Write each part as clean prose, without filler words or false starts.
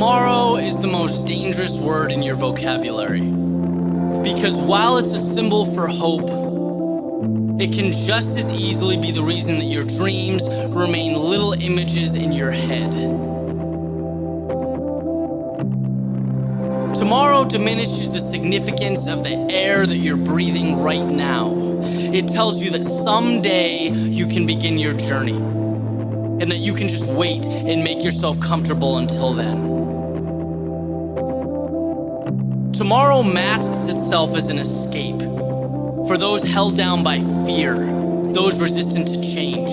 Tomorrow is the most dangerous word in your vocabulary, because while it's a symbol for hope, it can just as easily be the reason that your dreams remain little images in your head. Tomorrow diminishes the significance of the air that you're breathing right now. It tells you that someday you can begin your journey, and that you can just wait and make yourself comfortable until then. Tomorrow masks itself as an escape for those held down by fear, those resistant to change.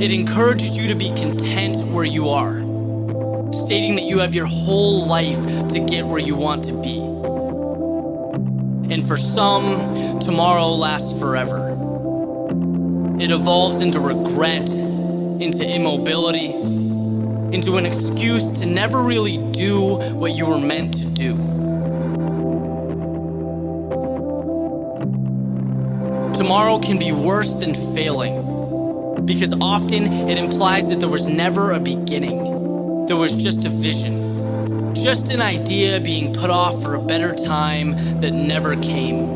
It encourages you to be content where you are, stating that you have your whole life to get where you want to be. And for some, tomorrow lasts forever. It evolves into regret, into immobility, into an excuse to never really do what you were meant to do. Tomorrow can be worse than failing, because often it implies that there was never a beginning. There was just a vision, just an idea being put off for a better time that never came.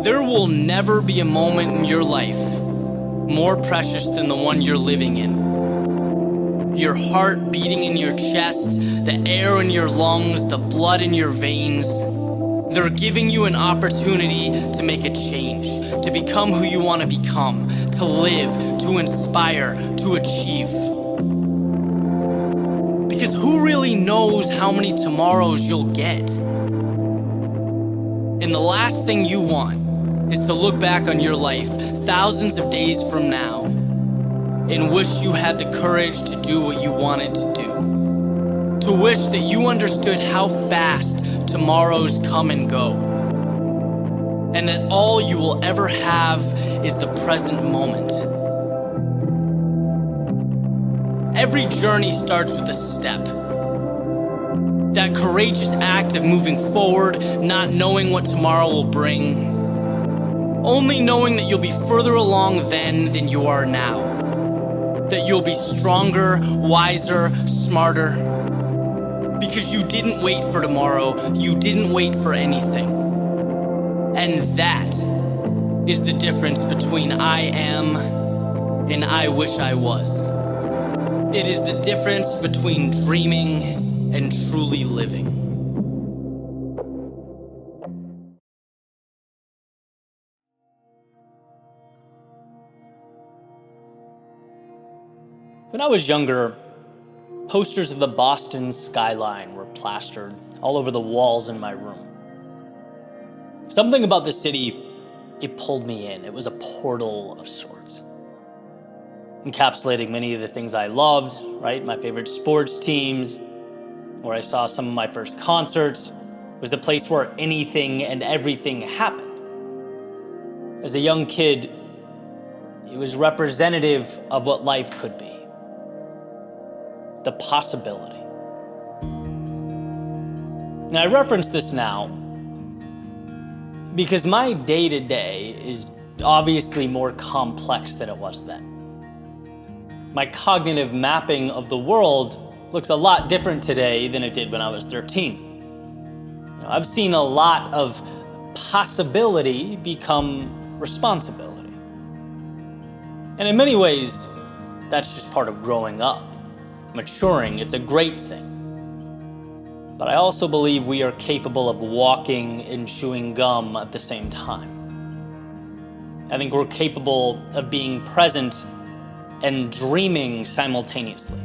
There will never be a moment in your life more precious than the one you're living in. Your heart beating in your chest, the air in your lungs, the blood in your veins. They're giving you an opportunity to make a change, to become who you want to become, to live, to inspire, to achieve. Because who really knows how many tomorrows you'll get? And the last thing you want is to look back on your life thousands of days from now and wish you had the courage to do what you wanted to do. To wish that you understood how fast tomorrows come and go, and that all you will ever have is the present moment. Every journey starts with a step. That courageous act of moving forward, not knowing what tomorrow will bring, only knowing that you'll be further along then than you are now. That you'll be stronger, wiser, smarter. Because you didn't wait for tomorrow, you didn't wait for anything. And that is the difference between I am and I wish I was. It is the difference between dreaming and truly living. When I was younger, posters of the Boston skyline were plastered all over the walls in my room. Something about the city, it pulled me in. It was a portal of sorts, encapsulating many of the things I loved, right? My favorite sports teams, where I saw some of my first concerts. It was the place where anything and everything happened. As a young kid, it was representative of what life could be. The possibility. And I reference this now because my day-to-day is obviously more complex than it was then. My cognitive mapping of the world looks a lot different today than it did when I was 13. I've seen a lot of possibility become responsibility. And in many ways, that's just part of growing up. Maturing, it's a great thing. But I also believe we are capable of walking and chewing gum at the same time. I think we're capable of being present and dreaming simultaneously.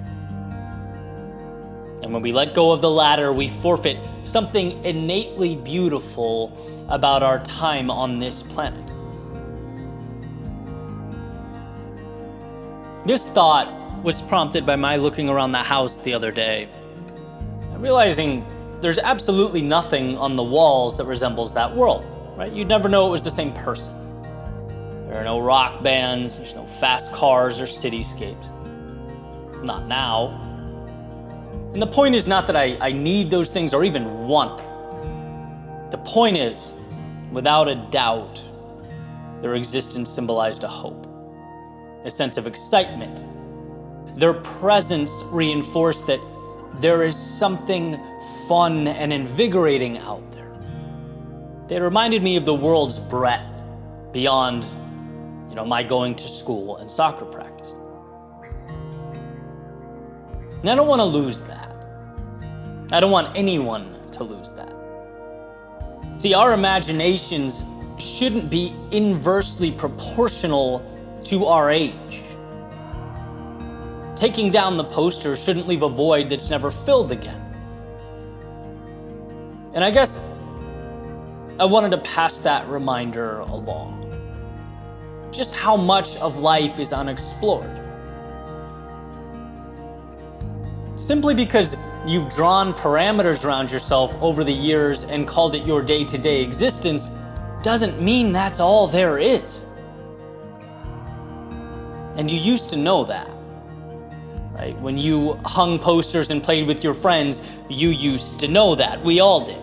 And when we let go of the latter, we forfeit something innately beautiful about our time on this planet. This thought was prompted by my looking around the house the other day and realizing there's absolutely nothing on the walls that resembles that world, right? You'd never know it was the same person. There are no rock bands, there's no fast cars or cityscapes. Not now. And the point is not that I need those things or even want them. The point is, without a doubt, their existence symbolized a hope, a sense of excitement. Their presence reinforced that there is something fun and invigorating out there. They reminded me of the world's breadth beyond, my going to school and soccer practice. And I don't want to lose that. I don't want anyone to lose that. See, our imaginations shouldn't be inversely proportional to our age. Taking down the poster shouldn't leave a void that's never filled again. And I guess I wanted to pass that reminder along. Just how much of life is unexplored. Simply because you've drawn parameters around yourself over the years and called it your day-to-day existence doesn't mean that's all there is. And you used to know that, right? When you hung posters and played with your friends, you used to know that. We all did.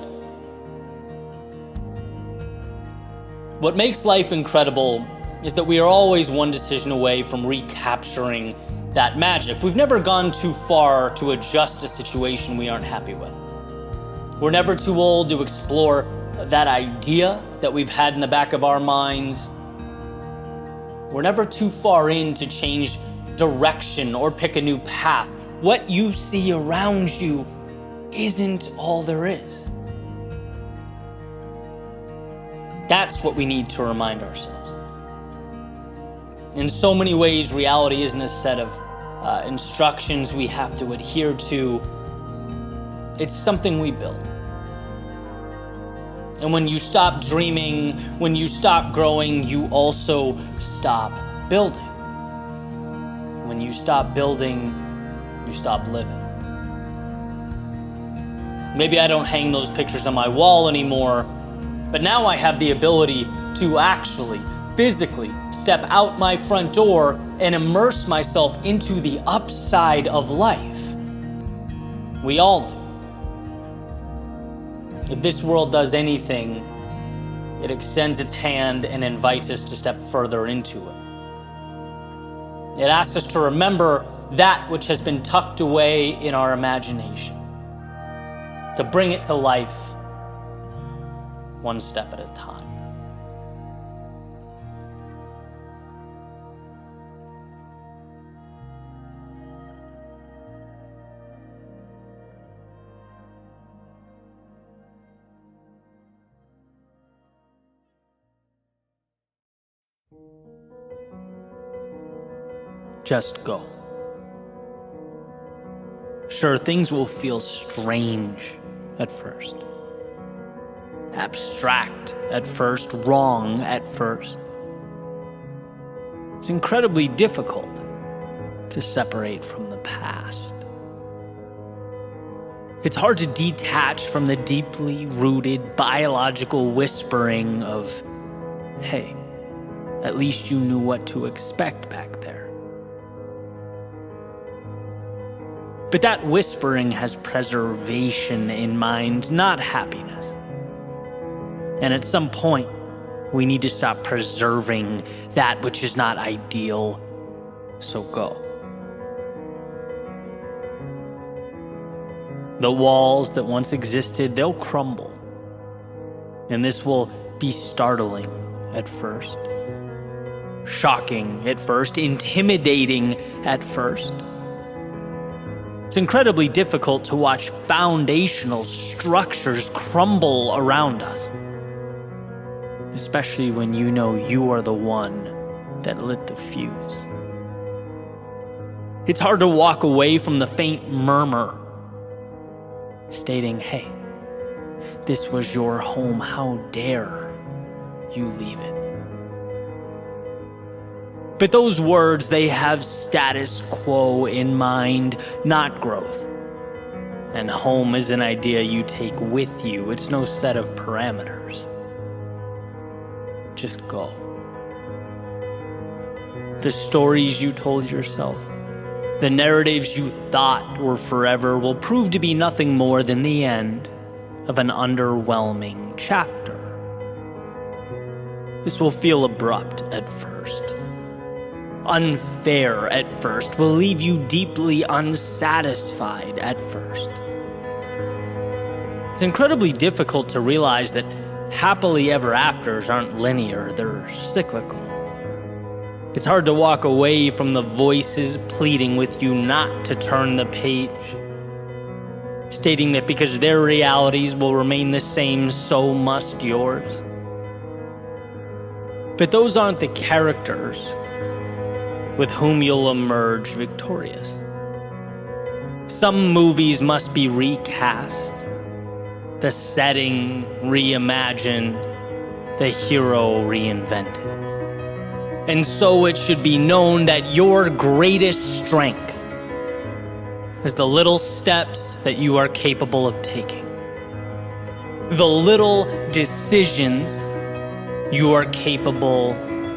What makes life incredible is that we are always one decision away from recapturing that magic. We've never gone too far to adjust a situation we aren't happy with. We're never too old to explore that idea that we've had in the back of our minds. We're never too far in to change direction or pick a new path. What you see around you isn't all there is. That's what we need to remind ourselves. In so many ways, reality isn't a set of instructions we have to adhere to. It's something we build. And when you stop dreaming, when you stop growing, you also stop building. When you stop building, you stop living. Maybe I don't hang those pictures on my wall anymore, but now I have the ability to actually physically step out my front door and immerse myself into the upside of life. We all do. If this world does anything, it extends its hand and invites us to step further into it. It asks us to remember that which has been tucked away in our imagination, to bring it to life one step at a time. Just go. Sure, things will feel strange at first, abstract at first, wrong at first. It's incredibly difficult to separate from the past. It's hard to detach from the deeply rooted biological whispering of, hey, at least you knew what to expect back there. But that whispering has preservation in mind, not happiness. And at some point, we need to stop preserving that which is not ideal, so go. The walls that once existed, they'll crumble. And this will be startling at first, shocking at first, intimidating at first. It's incredibly difficult to watch foundational structures crumble around us, especially when you know you are the one that lit the fuse. It's hard to walk away from the faint murmur stating, hey, this was your home, how dare you leave it? But those words, they have status quo in mind, not growth. And home is an idea you take with you. It's no set of parameters. Just go. The stories you told yourself, the narratives you thought were forever will prove to be nothing more than the end of an underwhelming chapter. This will feel abrupt at first. unfair at first, will leave you deeply unsatisfied at first. It's incredibly difficult to realize that happily ever afters aren't linear, they're cyclical. It's hard to walk away from the voices pleading with you not to turn the page, stating that because their realities will remain the same, so must yours. But those aren't the characters with whom you'll emerge victorious. Some movies must be recast, the setting reimagined, the hero reinvented. And so it should be known that your greatest strength is the little steps that you are capable of taking, the little decisions you are capable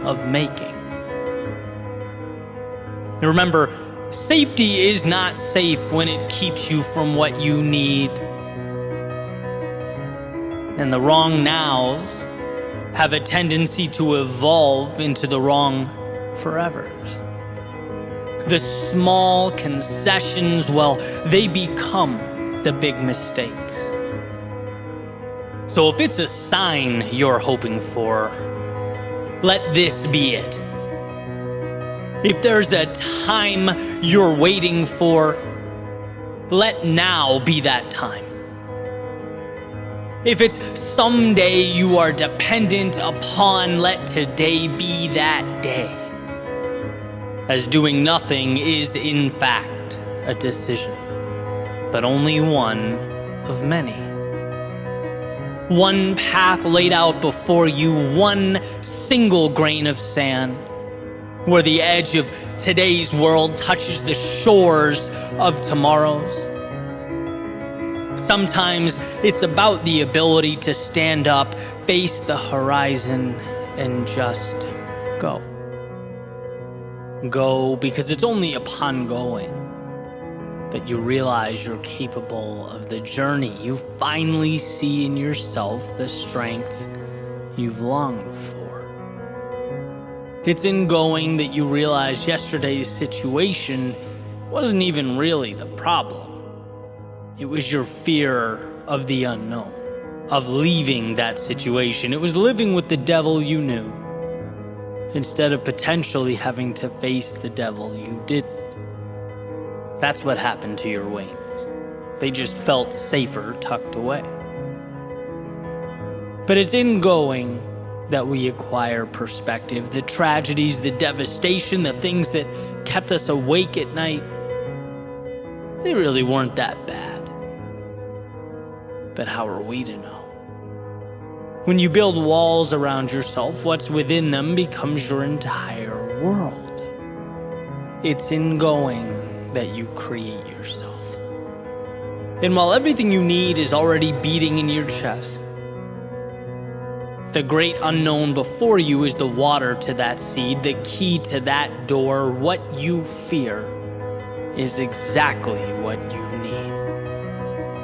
of making. Remember, safety is not safe when it keeps you from what you need. And the wrong nows have a tendency to evolve into the wrong forevers. The small concessions, well, they become the big mistakes. So if it's a sign you're hoping for, let this be it. If there's a time you're waiting for, let now be that time. If it's someday you are dependent upon, let today be that day. As doing nothing is in fact a decision, but only one of many. One path laid out before you, one single grain of sand, where the edge of today's world touches the shores of tomorrow's. Sometimes it's about the ability to stand up, face the horizon, and just go. Go because it's only upon going that you realize you're capable of the journey. You finally see in yourself the strength you've longed for. It's in going that you realize yesterday's situation wasn't even really the problem. It was your fear of the unknown, of leaving that situation. It was living with the devil you knew, instead of potentially having to face the devil you didn't. That's what happened to your wings. They just felt safer tucked away. But it's in going that we acquire perspective. The tragedies, the devastation, the things that kept us awake at night, they really weren't that bad. But how are we to know? When you build walls around yourself, what's within them becomes your entire world. It's in going that you create yourself. And while everything you need is already beating in your chest, the great unknown before you is the water to that seed, the key to that door. What you fear is exactly what you need.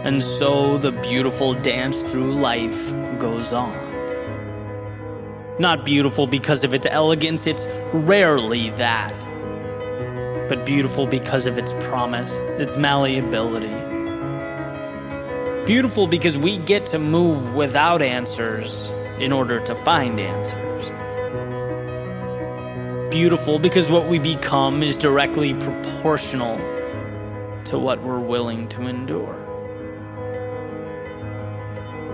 And so the beautiful dance through life goes on. Not beautiful because of its elegance, it's rarely that. But beautiful because of its promise, its malleability. Beautiful because we get to move without answers in order to find answers. Beautiful because what we become is directly proportional to what we're willing to endure.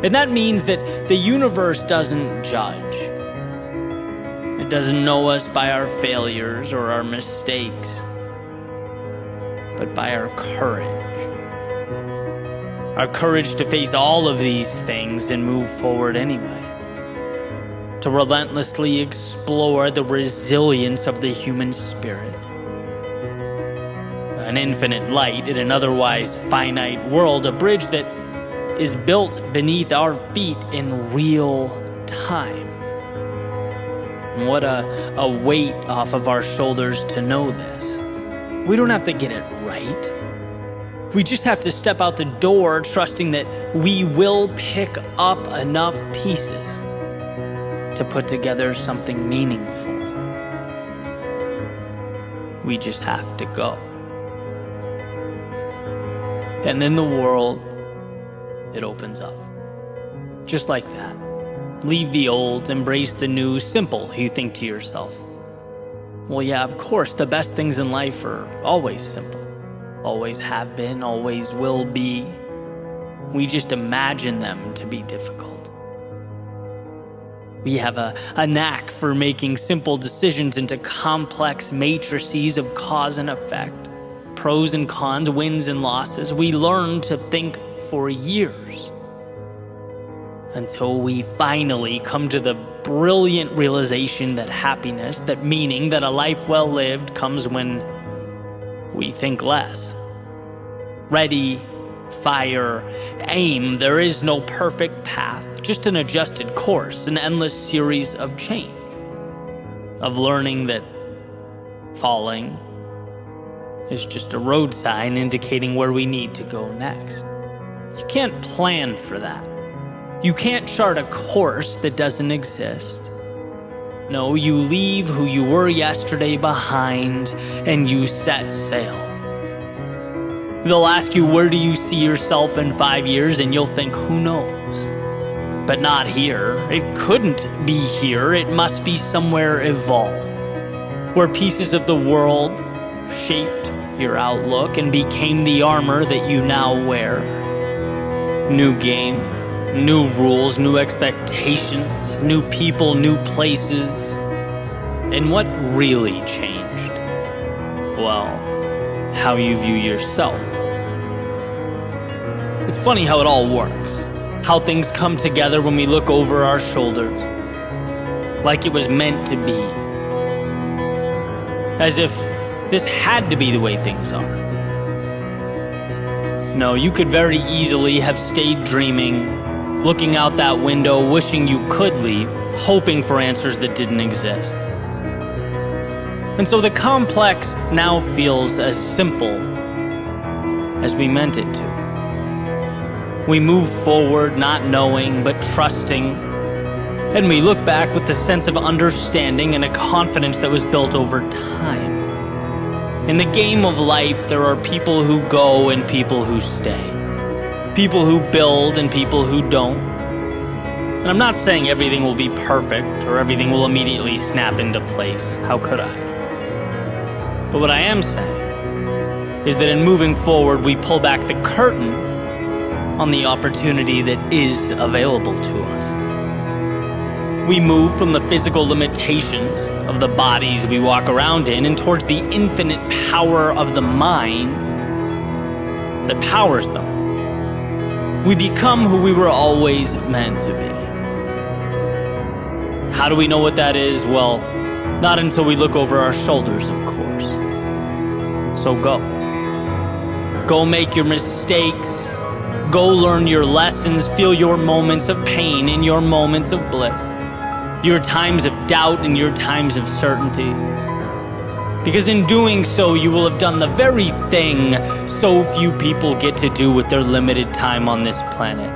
And that means that the universe doesn't judge. It doesn't know us by our failures or our mistakes, but by our courage. Our courage to face all of these things and move forward anyway. To relentlessly explore the resilience of the human spirit. An infinite light in an otherwise finite world, a bridge that is built beneath our feet in real time. And what a weight off of our shoulders to know this. We don't have to get it right. We just have to step out the door trusting that we will pick up enough pieces to put together something meaningful. We just have to go. And then the world, it opens up. Just like that. Leave the old, embrace the new. Simple, you think to yourself. Well, yeah, of course, the best things in life are always simple. Always have been, always will be. We just imagine them to be difficult. We have a knack for making simple decisions into complex matrices of cause and effect, pros and cons, wins and losses. We learn to think for years until we finally come to the brilliant realization that happiness, that meaning, that a life well lived comes when we think less. Ready, fire, aim. There is no perfect path, just an adjusted course, an endless series of change, of learning that falling is just a road sign indicating where we need to go next. You can't plan for that. You can't chart a course that doesn't exist. No, you leave who you were yesterday behind and you set sail. They'll ask you, where do you see yourself in 5 years? And you'll think, who knows? But not here. It couldn't be here. It must be somewhere evolved, where pieces of the world shaped your outlook and became the armor that you now wear. New game, new rules, new expectations, new people, new places. And what really changed? Well, how you view yourself. It's funny how it all works. How things come together when we look over our shoulders. Like it was meant to be. As if this had to be the way things are. No, you could very easily have stayed dreaming, looking out that window, wishing you could leave, hoping for answers that didn't exist. And so the complex now feels as simple as we meant it to. We move forward not knowing but trusting, and we look back with the sense of understanding and a confidence that was built over time. In the game of life, there are people who go and people who stay. People who build and people who don't. And I'm not saying everything will be perfect or everything will immediately snap into place. How could I? But what I am saying is that in moving forward, we pull back the curtain on the opportunity that is available to us. We move from the physical limitations of the bodies we walk around in and towards the infinite power of the mind that powers them. We become who we were always meant to be. How do we know what that is? Well, not until we look over our shoulders, of course. So go. Go make your mistakes. Go learn your lessons. Feel your moments of pain and your moments of bliss. Your times of doubt and your times of certainty. Because in doing so, you will have done the very thing so few people get to do with their limited time on this planet.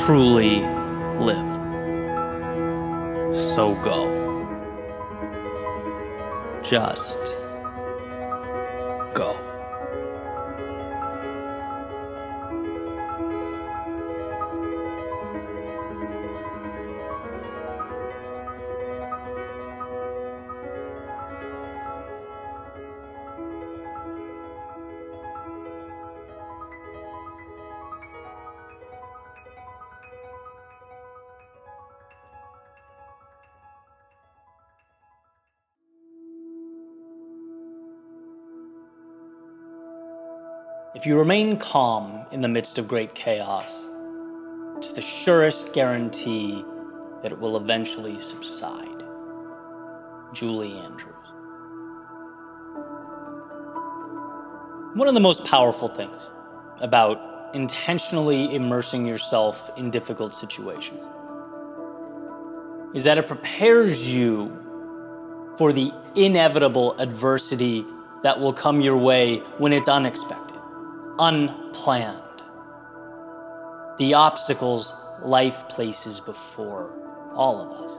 Truly live. So go. Just go. If you remain calm in the midst of great chaos, it's the surest guarantee that it will eventually subside. Julie Andrews. One of the most powerful things about intentionally immersing yourself in difficult situations is that it prepares you for the inevitable adversity that will come your way when it's unexpected. Unplanned. The obstacles life places before all of us.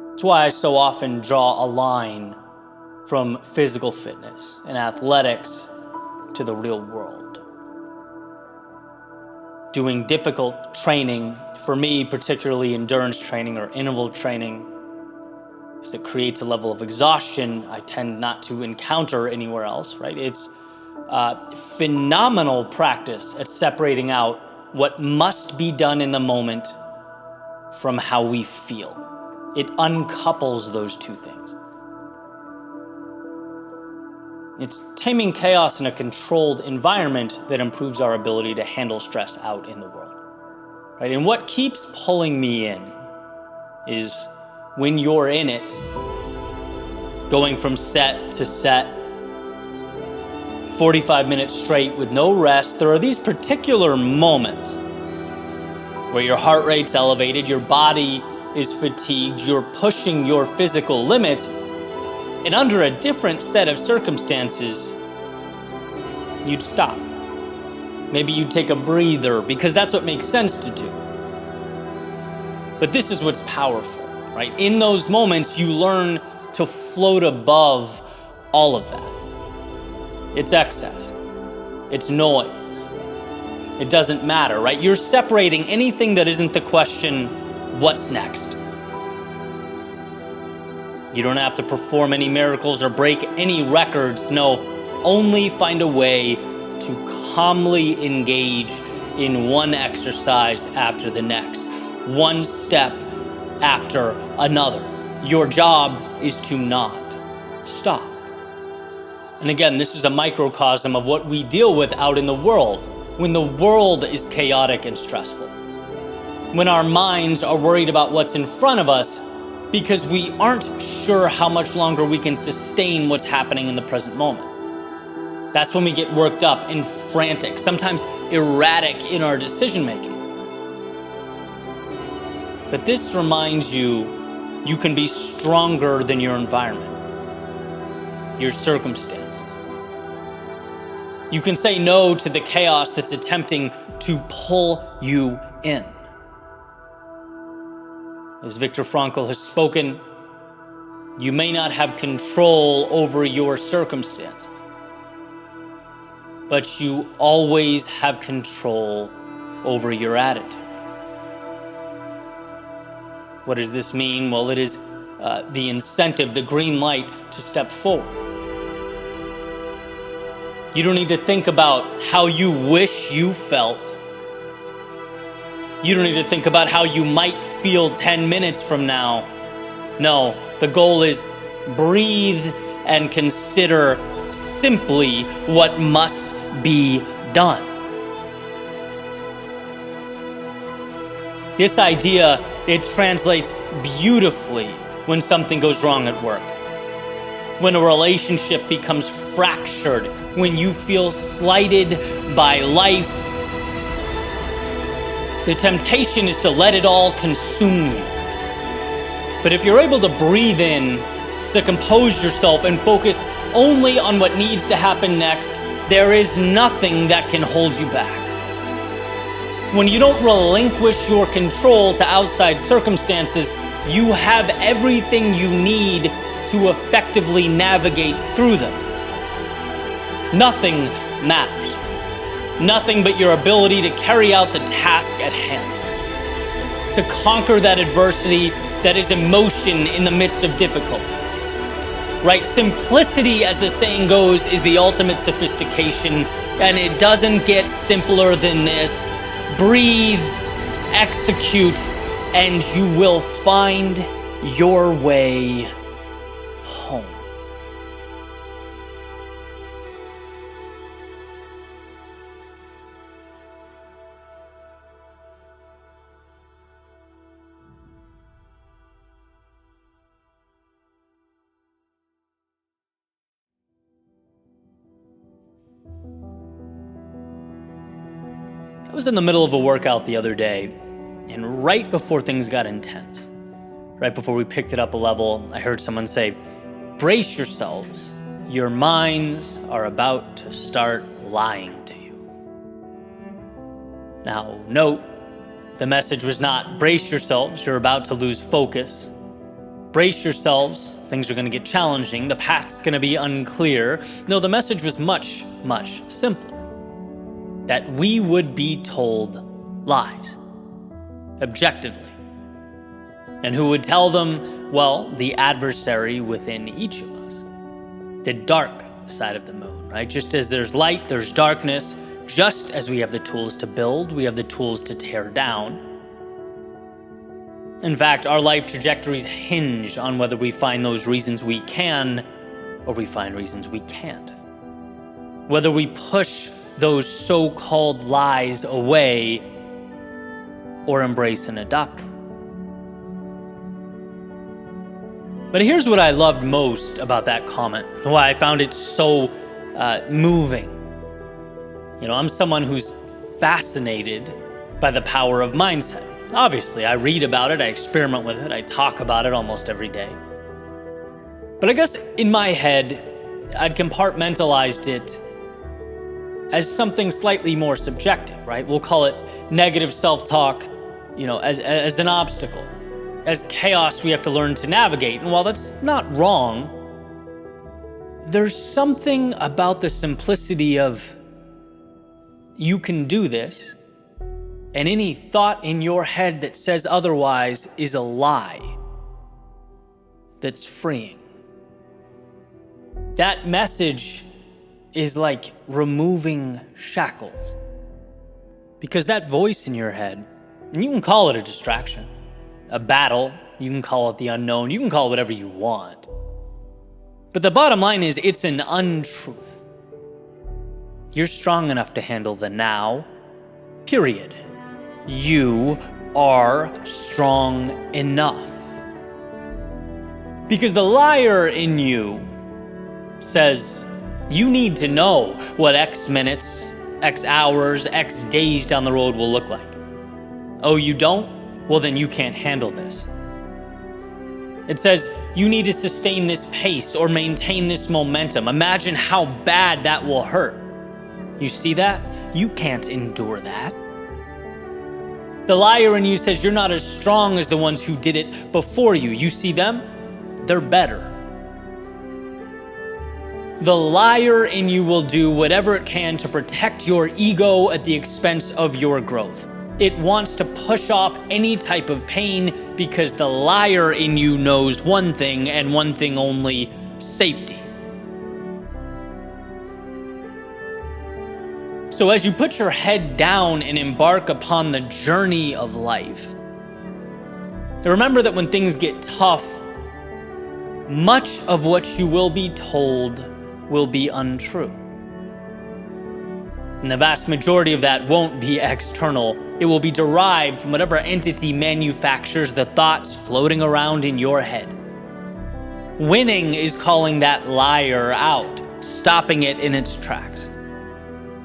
That's why I so often draw a line from physical fitness and athletics to the real world. Doing difficult training, for me, particularly endurance training or interval training, because it creates a level of exhaustion I tend not to encounter anywhere else, right? It's phenomenal practice at separating out what must be done in the moment from how we feel. It uncouples those two things. It's taming chaos in a controlled environment that improves our ability to handle stress out in the world, right? And what keeps pulling me in is when you're in it, going from set to set, 45 minutes straight with no rest, there are these particular moments where your heart rate's elevated, your body is fatigued, you're pushing your physical limits, and under a different set of circumstances, you'd stop. Maybe you'd take a breather because that's what makes sense to do. But this is what's powerful, right? In those moments, you learn to float above all of that. It's excess. It's noise. It doesn't matter, right? You're separating anything that isn't the question, what's next? You don't have to perform any miracles or break any records. No, only find a way to calmly engage in one exercise after the next, one step after another. Your job is to not stop. And again, this is a microcosm of what we deal with out in the world, when the world is chaotic and stressful. When our minds are worried about what's in front of us because we aren't sure how much longer we can sustain what's happening in the present moment. That's when we get worked up and frantic, sometimes erratic in our decision making. But this reminds you, you can be stronger than your environment, your circumstances. You can say no to the chaos that's attempting to pull you in. As Viktor Frankl has spoken, you may not have control over your circumstances, but you always have control over your attitude. What does this mean? Well, it is the incentive, the green light to step forward. You don't need to think about how you wish you felt. You don't need to think about how you might feel 10 minutes from now. No, the goal is breathe and consider simply what must be done. This idea, it translates beautifully when something goes wrong at work, when a relationship becomes fractured, when you feel slighted by life. The temptation is to let it all consume you. But if you're able to breathe in, to compose yourself and focus only on what needs to happen next, there is nothing that can hold you back. When you don't relinquish your control to outside circumstances, you have everything you need to effectively navigate through them. Nothing matters. Nothing but your ability to carry out the task at hand, to conquer that adversity that is emotion in the midst of difficulty. Right? Simplicity, as the saying goes, is the ultimate sophistication, and it doesn't get simpler than this. Breathe, execute, and you will find your way home. I was in the middle of a workout the other day, and right before things got intense, right before we picked it up a level, I heard someone say, "Brace yourselves, your minds are about to start lying to you." Now, note, the message was not, "Brace yourselves, you're about to lose focus." brace yourselves, things are going to get challenging, the path's going to be unclear. No, the message was much, much simpler. That we would be told lies, objectively. And who would tell them? Well, the adversary within each of us. The dark side of the moon, right? Just as there's light, there's darkness. Just as we have the tools to build, we have the tools to tear down. In fact, our life trajectories hinge on whether we find those reasons we can or we find reasons we can't. Whether we push those so-called lies away or embrace and adopt them. But here's what I loved most about that comment, why I found it so moving. I'm someone who's fascinated by the power of mindset. Obviously, I read about it, I experiment with it, I talk about it almost every day. But I guess in my head, I'd compartmentalized it as something slightly more subjective, right? We'll call it negative self-talk, as an obstacle, as chaos we have to learn to navigate. And while that's not wrong, there's something about the simplicity of you can do this, and any thought in your head that says otherwise is a lie that's freeing. That message is like removing shackles. Because that voice in your head, and you can call it a distraction, a battle, you can call it the unknown, you can call it whatever you want. But the bottom line is it's an untruth. You're strong enough to handle the now, period. You are strong enough. Because the liar in you says you need to know what X minutes, X hours, X days down the road will look like. Oh, you don't? Well, then you can't handle this. It says you need to sustain this pace or maintain this momentum. Imagine how bad that will hurt. You see that? You can't endure that. The liar in you says you're not as strong as the ones who did it before you. You see them? They're better. The liar in you will do whatever it can to protect your ego at the expense of your growth. It wants to push off any type of pain because the liar in you knows one thing and one thing only: safety. So as you put your head down and embark upon the journey of life, remember that when things get tough, much of what you will be told will be untrue. And the vast majority of that won't be external. It will be derived from whatever entity manufactures the thoughts floating around in your head. Winning is calling that liar out, stopping it in its tracks.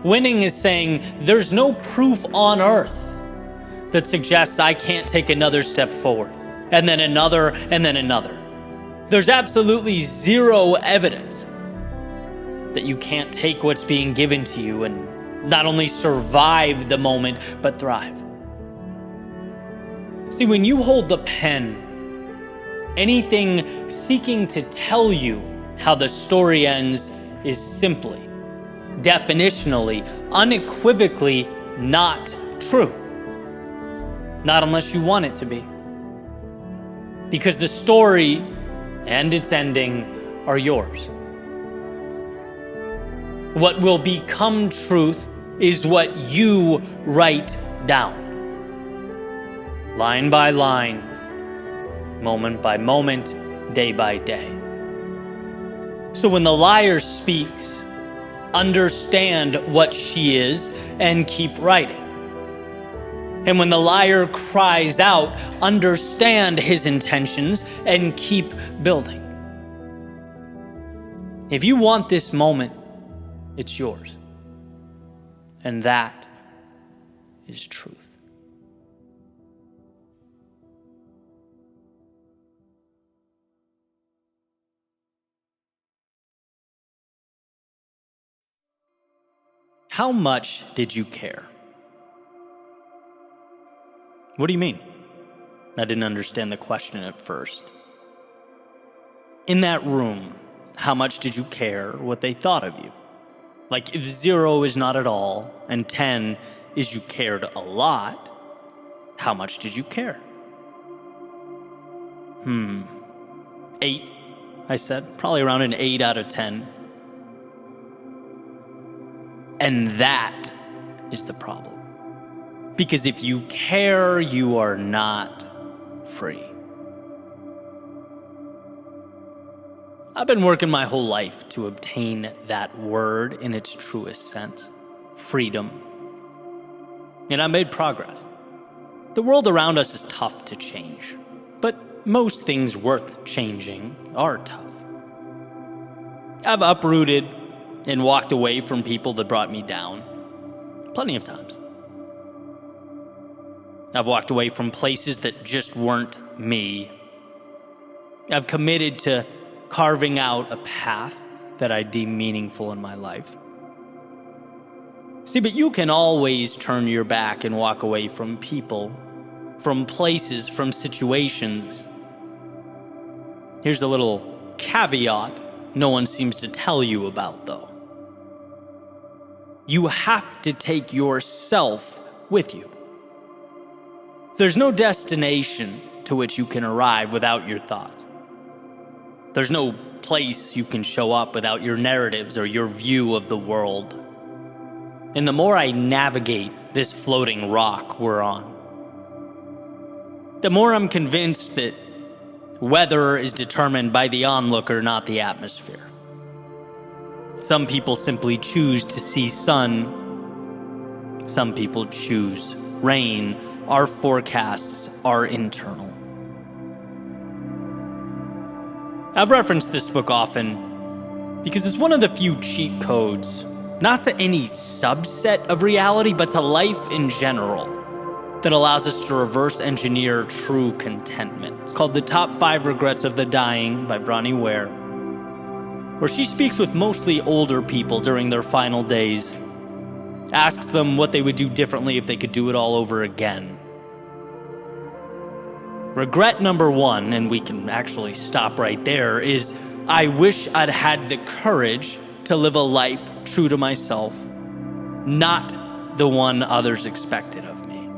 Winning is saying there's no proof on earth that suggests I can't take another step forward, and then another, and then another. There's absolutely zero evidence that you can't take what's being given to you and not only survive the moment, but thrive. See, when you hold the pen, anything seeking to tell you how the story ends is simply, definitionally, unequivocally not true. Not unless you want it to be. Because the story and its ending are yours. What will become truth is what you write down. Line by line, moment by moment, day by day. So when the liar speaks, understand what she is and keep writing. And when the liar cries out, understand his intentions and keep building. If you want this moment, it's yours. And that is truth. How much did you care? What do you mean? I didn't understand the question at first. In that room, how much did you care what they thought of you? Like, if 0 is not at all, and 10 is you cared a lot, how much did you care? 8, I said. Probably around an 8 out of 10. And that is the problem. Because if you care, you are not free. I've been working my whole life to obtain that word in its truest sense, freedom. And I made progress. The world around us is tough to change, but most things worth changing are tough. I've uprooted and walked away from people that brought me down plenty of times. I've walked away from places that just weren't me. I've committed to carving out a path that I deem meaningful in my life. See, but you can always turn your back and walk away from people, from places, from situations. Here's a little caveat no one seems to tell you about, though. You have to take yourself with you. There's no destination to which you can arrive without your thoughts. There's no place you can show up without your narratives or your view of the world. And the more I navigate this floating rock we're on, the more I'm convinced that weather is determined by the onlooker, not the atmosphere. Some people simply choose to see sun. Some people choose rain. Our forecasts are internal. I've referenced this book often because it's one of the few cheat codes, not to any subset of reality, but to life in general, that allows us to reverse engineer true contentment. It's called The Top 5 Regrets of the Dying by Bronnie Ware, where she speaks with mostly older people during their final days, asks them what they would do differently if they could do it all over again. Regret number 1, and we can actually stop right there, is I wish I'd had the courage to live a life true to myself, not the one others expected of me.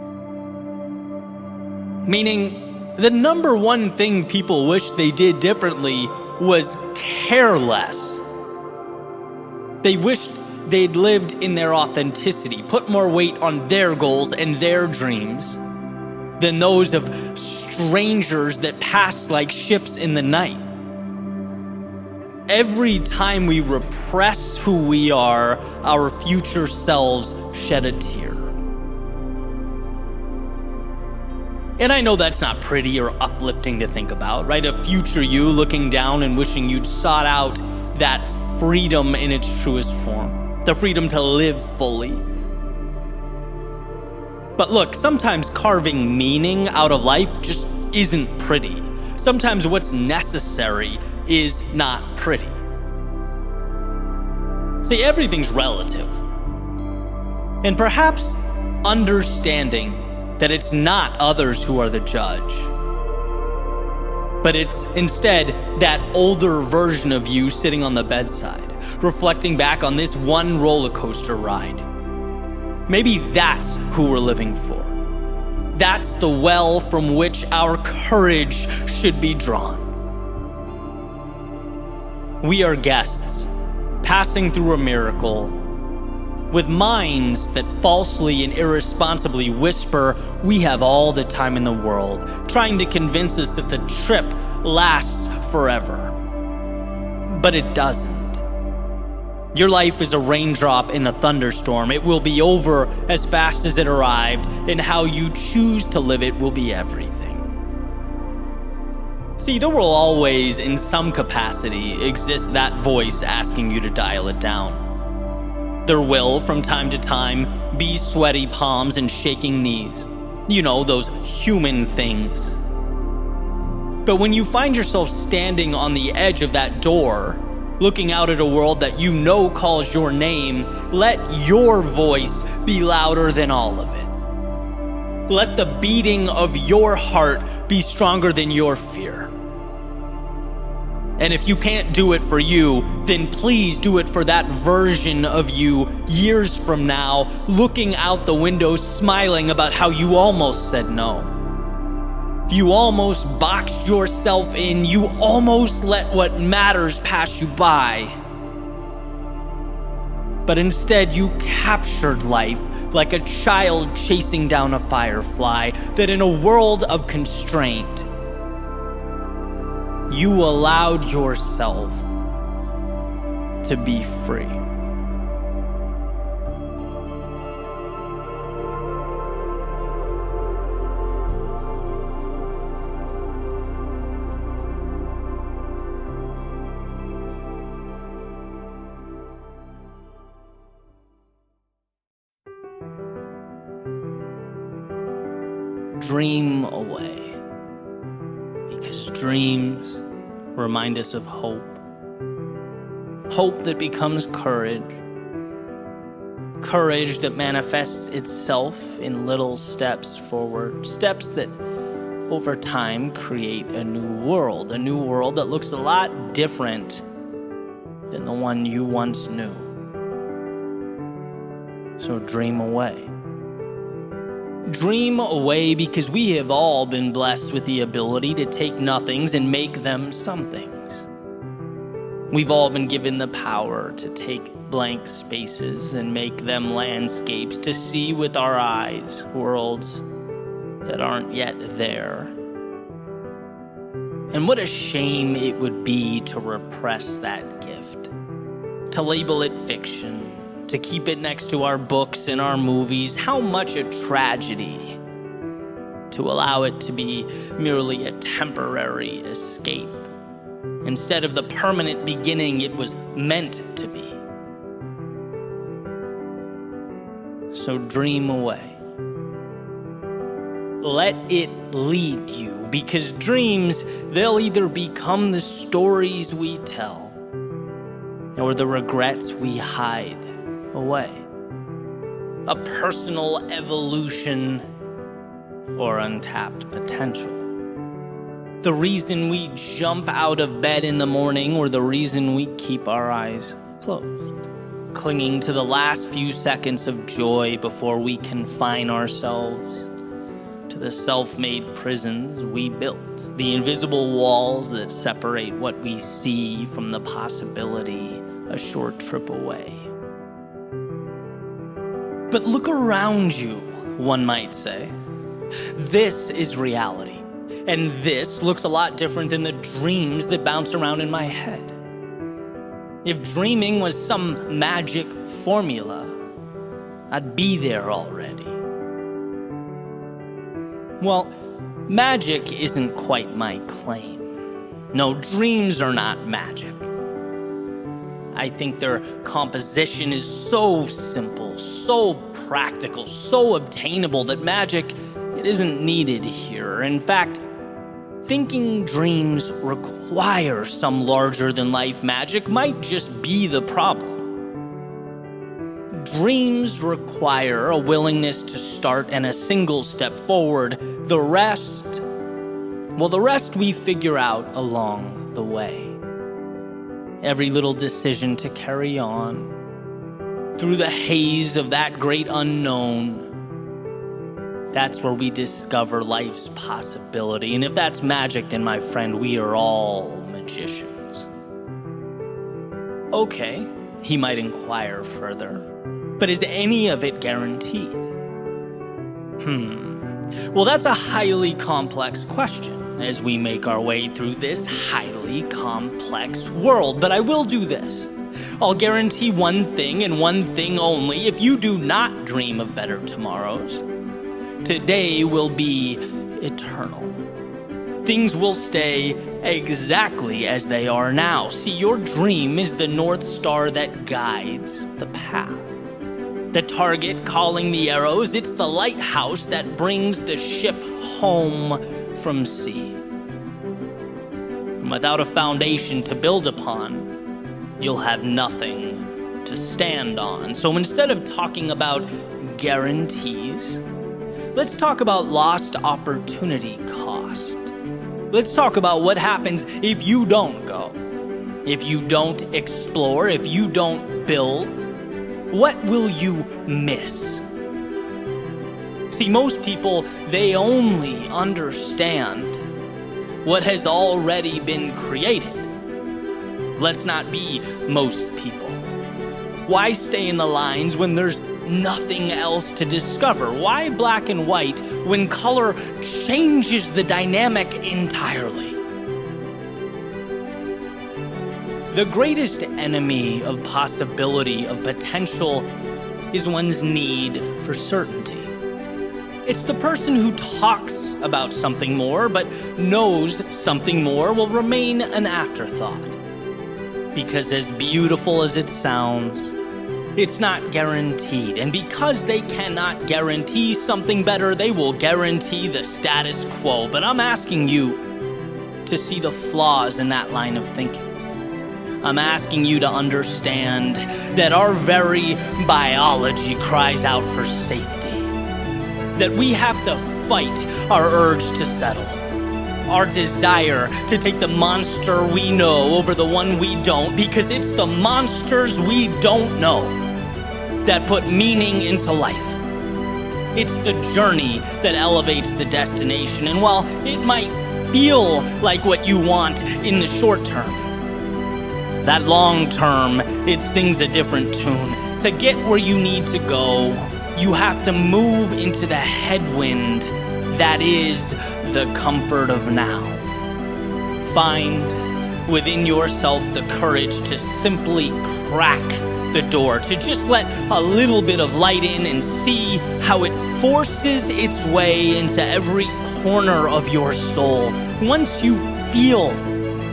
Meaning, the number 1 thing people wish they did differently was care less. They wished they'd lived in their authenticity, put more weight on their goals and their dreams than those of strangers that pass like ships in the night. Every time we repress who we are, our future selves shed a tear. And I know that's not pretty or uplifting to think about, right? A future you looking down and wishing you'd sought out that freedom in its truest form, the freedom to live fully. But look, sometimes carving meaning out of life just isn't pretty. Sometimes what's necessary is not pretty. See, everything's relative. And perhaps understanding that it's not others who are the judge, but it's instead that older version of you sitting on the bedside, reflecting back on this one roller coaster ride. Maybe that's who we're living for. That's the well from which our courage should be drawn. We are guests, passing through a miracle, with minds that falsely and irresponsibly whisper we have all the time in the world, trying to convince us that the trip lasts forever. But it doesn't. Your life is a raindrop in a thunderstorm. It will be over as fast as it arrived, and how you choose to live it will be everything. See, there will always, in some capacity, exist that voice asking you to dial it down. There will, from time to time, be sweaty palms and shaking knees. You know, those human things. But when you find yourself standing on the edge of that door, looking out at a world that you know calls your name, let your voice be louder than all of it. Let the beating of your heart be stronger than your fear. And if you can't do it for you, then please do it for that version of you years from now, looking out the window, smiling about how you almost said no. You almost boxed yourself in. You almost let what matters pass you by. But instead, you captured life like a child chasing down a firefly, that in a world of constraint, you allowed yourself to be free. Dream away, because dreams remind us of hope. Hope that becomes courage. Courage that manifests itself in little steps forward. Steps that over time create a new world that looks a lot different than the one you once knew. So dream away. Dream away, because we have all been blessed with the ability to take nothings and make them somethings. We've all been given the power to take blank spaces and make them landscapes, to see with our eyes worlds that aren't yet there. And what a shame it would be to repress that gift, to label it fiction, to keep it next to our books and our movies. How much a tragedy to allow it to be merely a temporary escape, instead of the permanent beginning it was meant to be. So dream away. Let it lead you, because dreams, they'll either become the stories we tell or the regrets we hide away. A personal evolution or untapped potential. The reason we jump out of bed in the morning, or the reason we keep our eyes closed, clinging to the last few seconds of joy before we confine ourselves to the self-made prisons we built, the invisible walls that separate what we see from the possibility a short trip away. But look around you, one might say. This is reality, and this looks a lot different than the dreams that bounce around in my head. If dreaming was some magic formula, I'd be there already. Well, magic isn't quite my claim. No, dreams are not magic. I think their composition is so simple, so practical, so obtainable that magic, it isn't needed here. In fact, thinking dreams require some larger-than-life magic might just be the problem. Dreams require a willingness to start and a single step forward. The rest we figure out along the way. Every little decision to carry on through the haze of that great unknown. That's where we discover life's possibility. And if that's magic, then my friend, we are all magicians. Okay, he might inquire further, but is any of it guaranteed? Well, that's a highly complex question as we make our way through this highly complex world. But I will do this. I'll guarantee one thing and one thing only. If you do not dream of better tomorrows, today will be eternal. Things will stay exactly as they are now. See, your dream is the North Star that guides the path. The target calling the arrows, it's the lighthouse that brings the ship home from sea. And without a foundation to build upon, you'll have nothing to stand on. So instead of talking about guarantees, let's talk about lost opportunity cost. Let's talk about what happens if you don't go. if you don't explore, if you don't build, what will you miss? See, most people, they only understand what has already been created. Let's not be most people. Why stay in the lines when there's nothing else to discover? Why black and white when color changes the dynamic entirely? The greatest enemy of possibility, of potential, is one's need for certainty. It's the person who talks about something more, but knows something more will remain an afterthought. Because as beautiful as it sounds, it's not guaranteed. And because they cannot guarantee something better, they will guarantee the status quo. But I'm asking you to see the flaws in that line of thinking. I'm asking you to understand that our very biology cries out for safety. That we have to fight our urge to settle. Our desire to take the monster we know over the one we don't, because it's the monsters we don't know that put meaning into life. It's the journey that elevates the destination. And while it might feel like what you want in the short term, that long term, it sings a different tune. To get where you need to go, you have to move into the headwind that is the comfort of now. Find within yourself the courage to simply crack the door, to just let a little bit of light in and see how it forces its way into every corner of your soul. Once you feel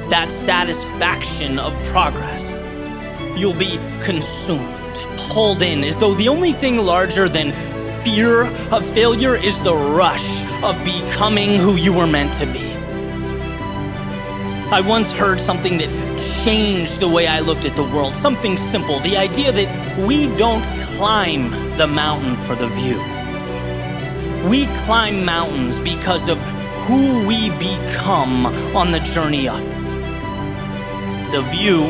that satisfaction of progress, you'll be consumed, pulled in, as though the only thing larger than fear of failure is the rush of becoming who you were meant to be. I once heard something that changed the way I looked at the world. Something simple, the idea that we don't climb the mountain for the view. We climb mountains because of who we become on the journey up. The view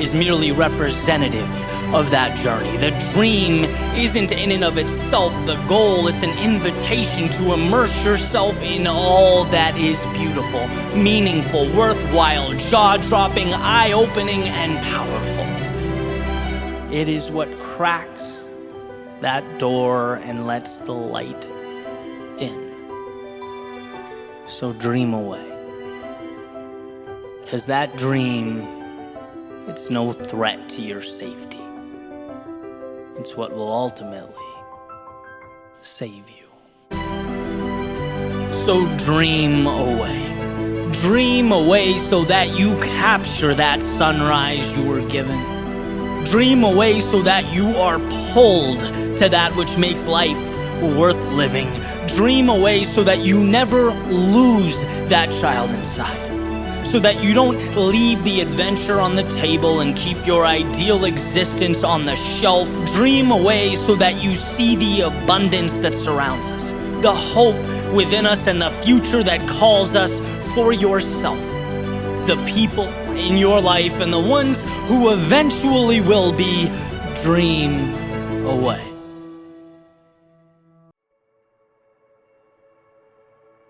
is merely representative of that journey. The dream isn't in and of itself the goal. It's an invitation to immerse yourself in all that is beautiful, meaningful, worthwhile, jaw-dropping, eye-opening, and powerful. It is what cracks that door and lets the light in. So dream away. Because that dream, it's no threat to your safety. It's what will ultimately save you. So dream away. Dream away so that you capture that sunrise you were given. Dream away so that you are pulled to that which makes life worth living. Dream away so that you never lose that child inside. So that you don't leave the adventure on the table and keep your ideal existence on the shelf. Dream away so that you see the abundance that surrounds us, the hope within us, and the future that calls us for yourself, the people in your life, and the ones who eventually will be. Dream away.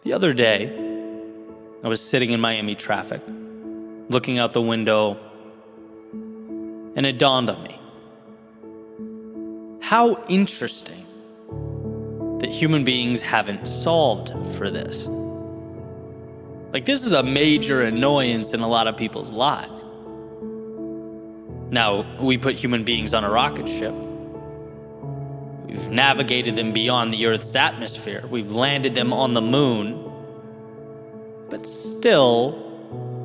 The other day, I was sitting in Miami traffic, looking out the window, and it dawned on me. How interesting that human beings haven't solved for this. Like, this is a major annoyance in a lot of people's lives. Now, we put human beings on a rocket ship. We've navigated them beyond the Earth's atmosphere. We've landed them on the moon, but still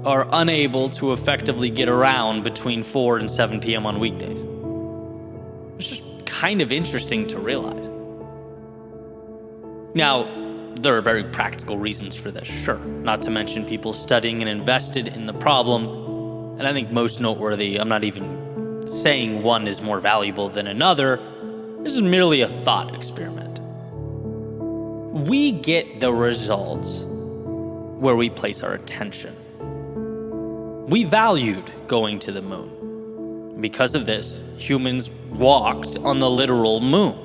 are unable to effectively get around between 4 and 7 p.m. on weekdays. It's just kind of interesting to realize. Now, there are very practical reasons for this, sure. Not to mention people studying and invested in the problem. And I think most noteworthy, I'm not even saying one is more valuable than another. This is merely a thought experiment. We get the results where we place our attention. We valued going to the moon. Because of this, humans walked on the literal moon.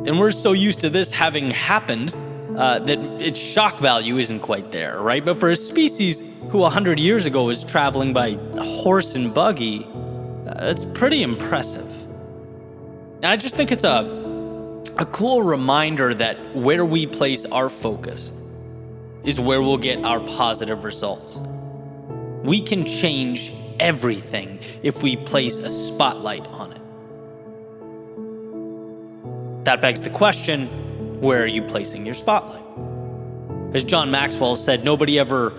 And we're so used to this having happened that its shock value isn't quite there, right? But for a species who 100 years ago was traveling by horse and buggy, it's pretty impressive. And I just think it's a cool reminder that where we place our focus is where we'll get our positive results. We can change everything if we place a spotlight on it. That begs the question, where are you placing your spotlight? As John Maxwell said, nobody ever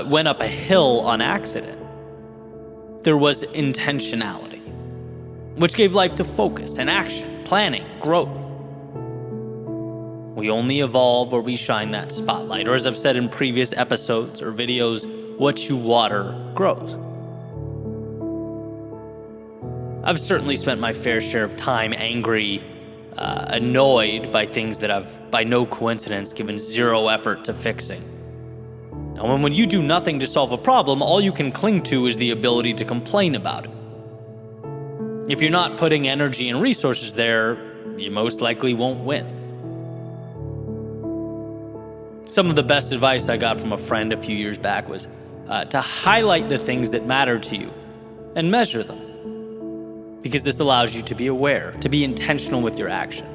went up a hill on accident. There was intentionality, which gave life to focus and action, planning, growth. We only evolve where we shine that spotlight, or as I've said in previous episodes or videos, what you water grows. I've certainly spent my fair share of time angry, annoyed by things that I've, by no coincidence, given zero effort to fixing. And when you do nothing to solve a problem, all you can cling to is the ability to complain about it. If you're not putting energy and resources there, you most likely won't win. Some of the best advice I got from a friend a few years back was to highlight the things that matter to you and measure them. Because this allows you to be aware, to be intentional with your action.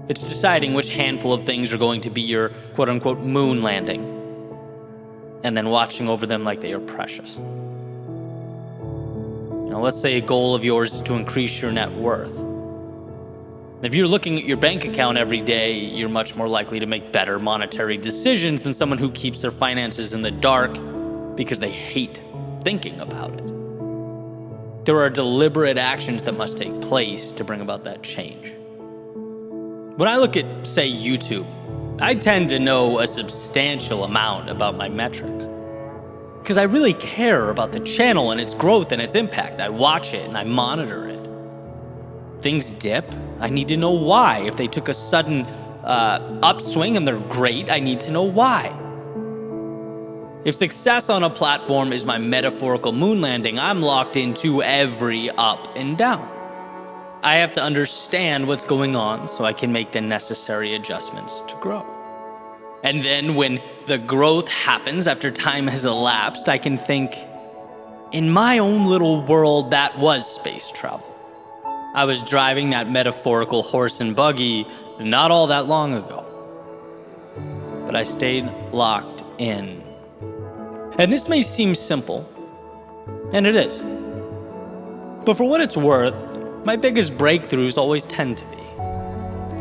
It's deciding which handful of things are going to be your quote-unquote moon landing, and then watching over them like they are precious. Let's say a goal of yours is to increase your net worth. If you're looking at your bank account every day, you're much more likely to make better monetary decisions than someone who keeps their finances in the dark because they hate thinking about it. There are deliberate actions that must take place to bring about that change. When I look at, say, YouTube, I tend to know a substantial amount about my metrics. Because I really care about the channel and its growth and its impact. I watch it and I monitor it. Things dip, I need to know why. If they took a sudden upswing and they're great, I need to know why. If success on a platform is my metaphorical moon landing, I'm locked into every up and down. I have to understand what's going on so I can make the necessary adjustments to grow. And then when the growth happens after time has elapsed, I can think, in my own little world, that was space travel. I was driving that metaphorical horse and buggy not all that long ago. But I stayed locked in. And this may seem simple, and it is. But for what it's worth, my biggest breakthroughs always tend to be.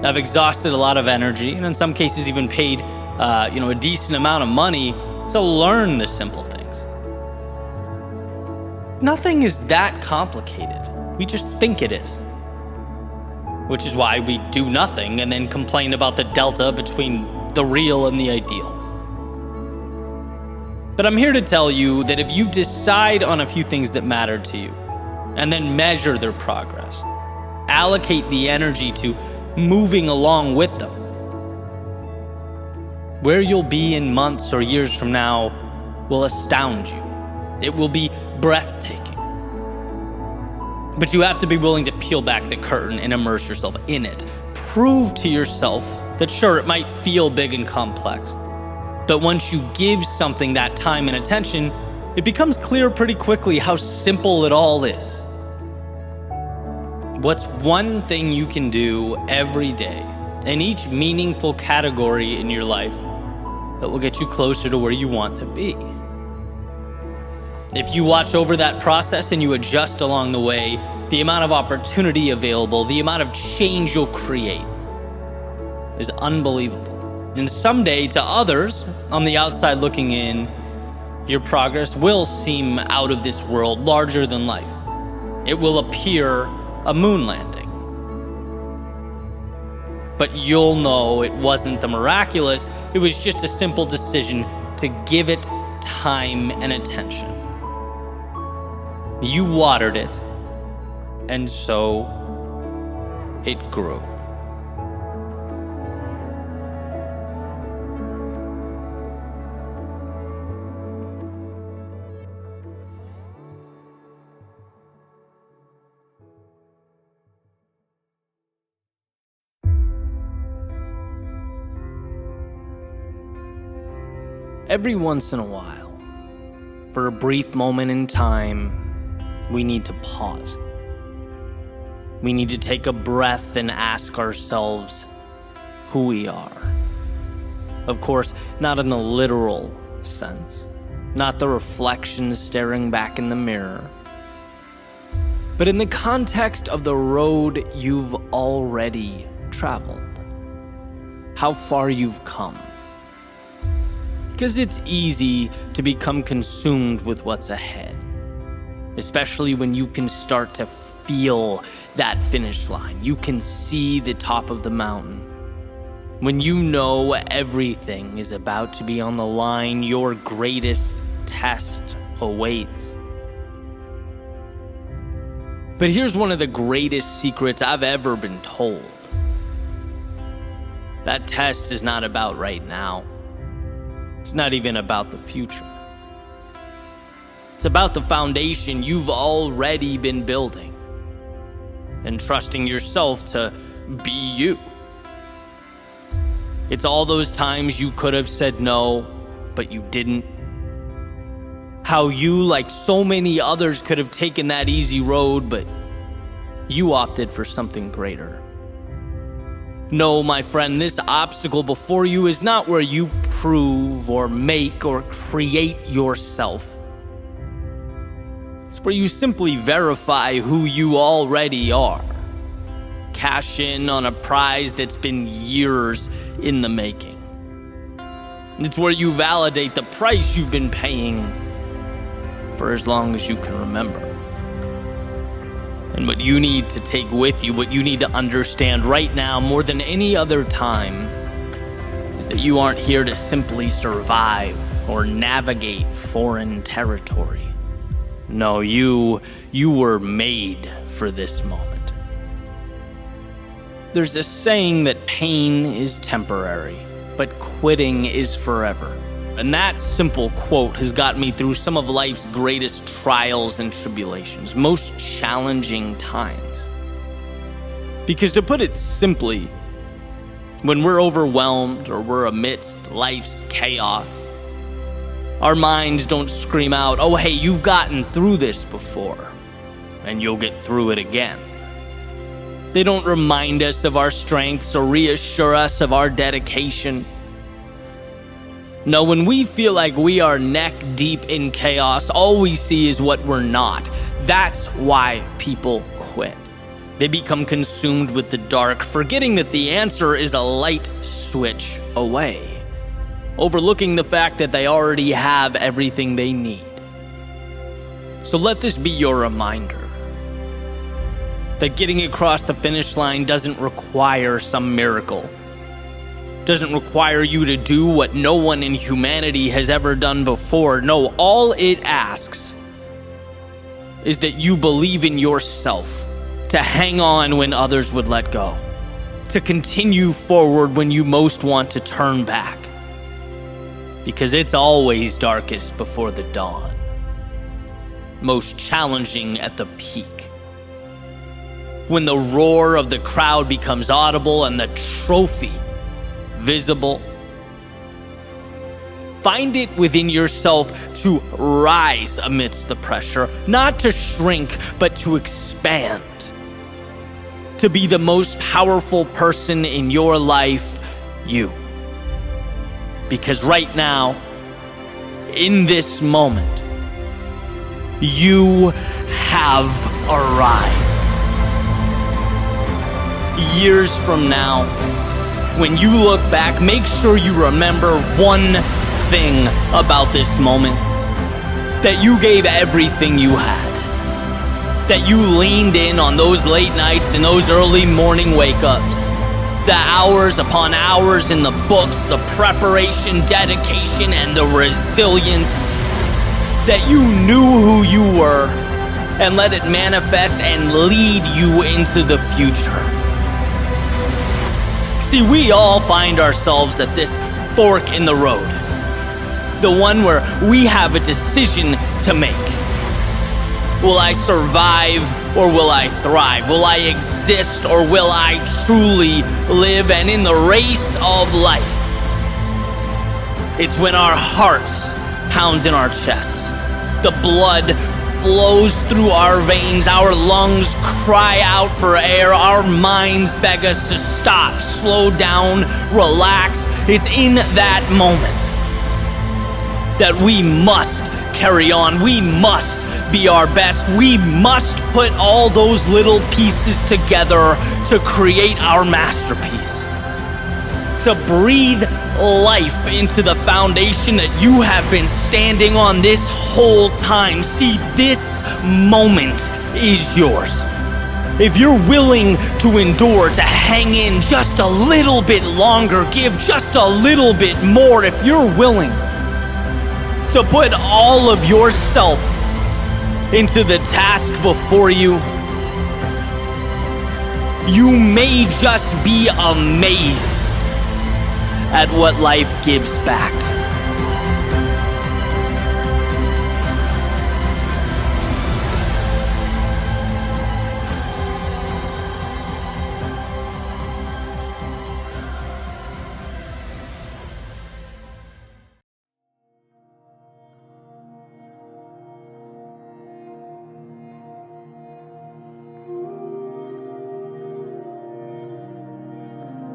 I've exhausted a lot of energy, and in some cases even paid a decent amount of money to learn the simple things. Nothing is that complicated. We just think it is. Which is why we do nothing and then complain about the delta between the real and the ideal. But I'm here to tell you that if you decide on a few things that matter to you, and then measure their progress, allocate the energy to moving along with them, where you'll be in months or years from now will astound you. It will be breathtaking. But you have to be willing to peel back the curtain and immerse yourself in it. Prove to yourself that sure, it might feel big and complex, but once you give something that time and attention, it becomes clear pretty quickly how simple it all is. What's one thing you can do every day in each meaningful category in your life that will get you closer to where you want to be? If you watch over that process and you adjust along the way, the amount of opportunity available, the amount of change you'll create is unbelievable. And someday to others on the outside looking in, your progress will seem out of this world, larger than life. It will appear a moon landing. But you'll know it wasn't the miraculous, it was just a simple decision to give it time and attention. You watered it, and so it grew. Every once in a while, for a brief moment in time, we need to pause. We need to take a breath and ask ourselves who we are. Of course, not in the literal sense, not the reflection staring back in the mirror, but in the context of the road you've already traveled, how far you've come. Because it's easy to become consumed with what's ahead, especially when you can start to feel that finish line. You can see the top of the mountain. When you know everything is about to be on the line, your greatest test awaits. But here's one of the greatest secrets I've ever been told. That test is not about right now. It's not even about the future. It's about the foundation you've already been building and trusting yourself to be you. It's all those times you could have said no, but you didn't. How you, like so many others, could have taken that easy road, but you opted for something greater. No, my friend, this obstacle before you is not where you prove or make or create yourself. It's where you simply verify who you already are. Cash in on a prize that's been years in the making. It's where you validate the price you've been paying for as long as you can remember. And what you need to take with you, what you need to understand right now more than any other time, is that you aren't here to simply survive or navigate foreign territory. No, you were made for this moment. There's a saying that pain is temporary, but quitting is forever. And that simple quote has got me through some of life's greatest trials and tribulations, most challenging times. Because to put it simply, when we're overwhelmed or we're amidst life's chaos, our minds don't scream out, "Oh, hey, you've gotten through this before, and you'll get through it again." They don't remind us of our strengths or reassure us of our dedication. No, when we feel like we are neck deep in chaos, all we see is what we're not. That's why people quit. They become consumed with the dark, forgetting that the answer is a light switch away, overlooking the fact that they already have everything they need. So let this be your reminder that getting across the finish line doesn't require some miracle. Doesn't require you to do what no one in humanity has ever done before. No, all it asks is that you believe in yourself, to hang on when others would let go, to continue forward when you most want to turn back. Because it's always darkest before the dawn, most challenging at the peak. When the roar of the crowd becomes audible and the trophy visible. Find it within yourself to rise amidst the pressure, not to shrink, but to expand. To be the most powerful person in your life, you. Because right now, in this moment, you have arrived. Years from now, when you look back, make sure you remember one thing about this moment. That you gave everything you had. That you leaned in on those late nights and those early morning wake-ups. The hours upon hours in the books, the preparation, dedication, and the resilience. That you knew who you were and let it manifest and lead you into the future. See, we all find ourselves at this fork in the road. The one where we have a decision to make. Will I survive or will I thrive? Will I exist or will I truly live? And in the race of life, It's when our hearts pound in our chests. The blood flows through our veins, our lungs cry out for air, our minds beg us to stop, slow down, relax. It's in that moment that we must carry on. We must be our best. We must put all those little pieces together to create our masterpiece. To breathe life into the foundation that you have been standing on this whole time. See, this moment is yours. If you're willing to endure, to hang in just a little bit longer, give just a little bit more, if you're willing to put all of yourself into the task before you, you may just be amazed at what life gives back.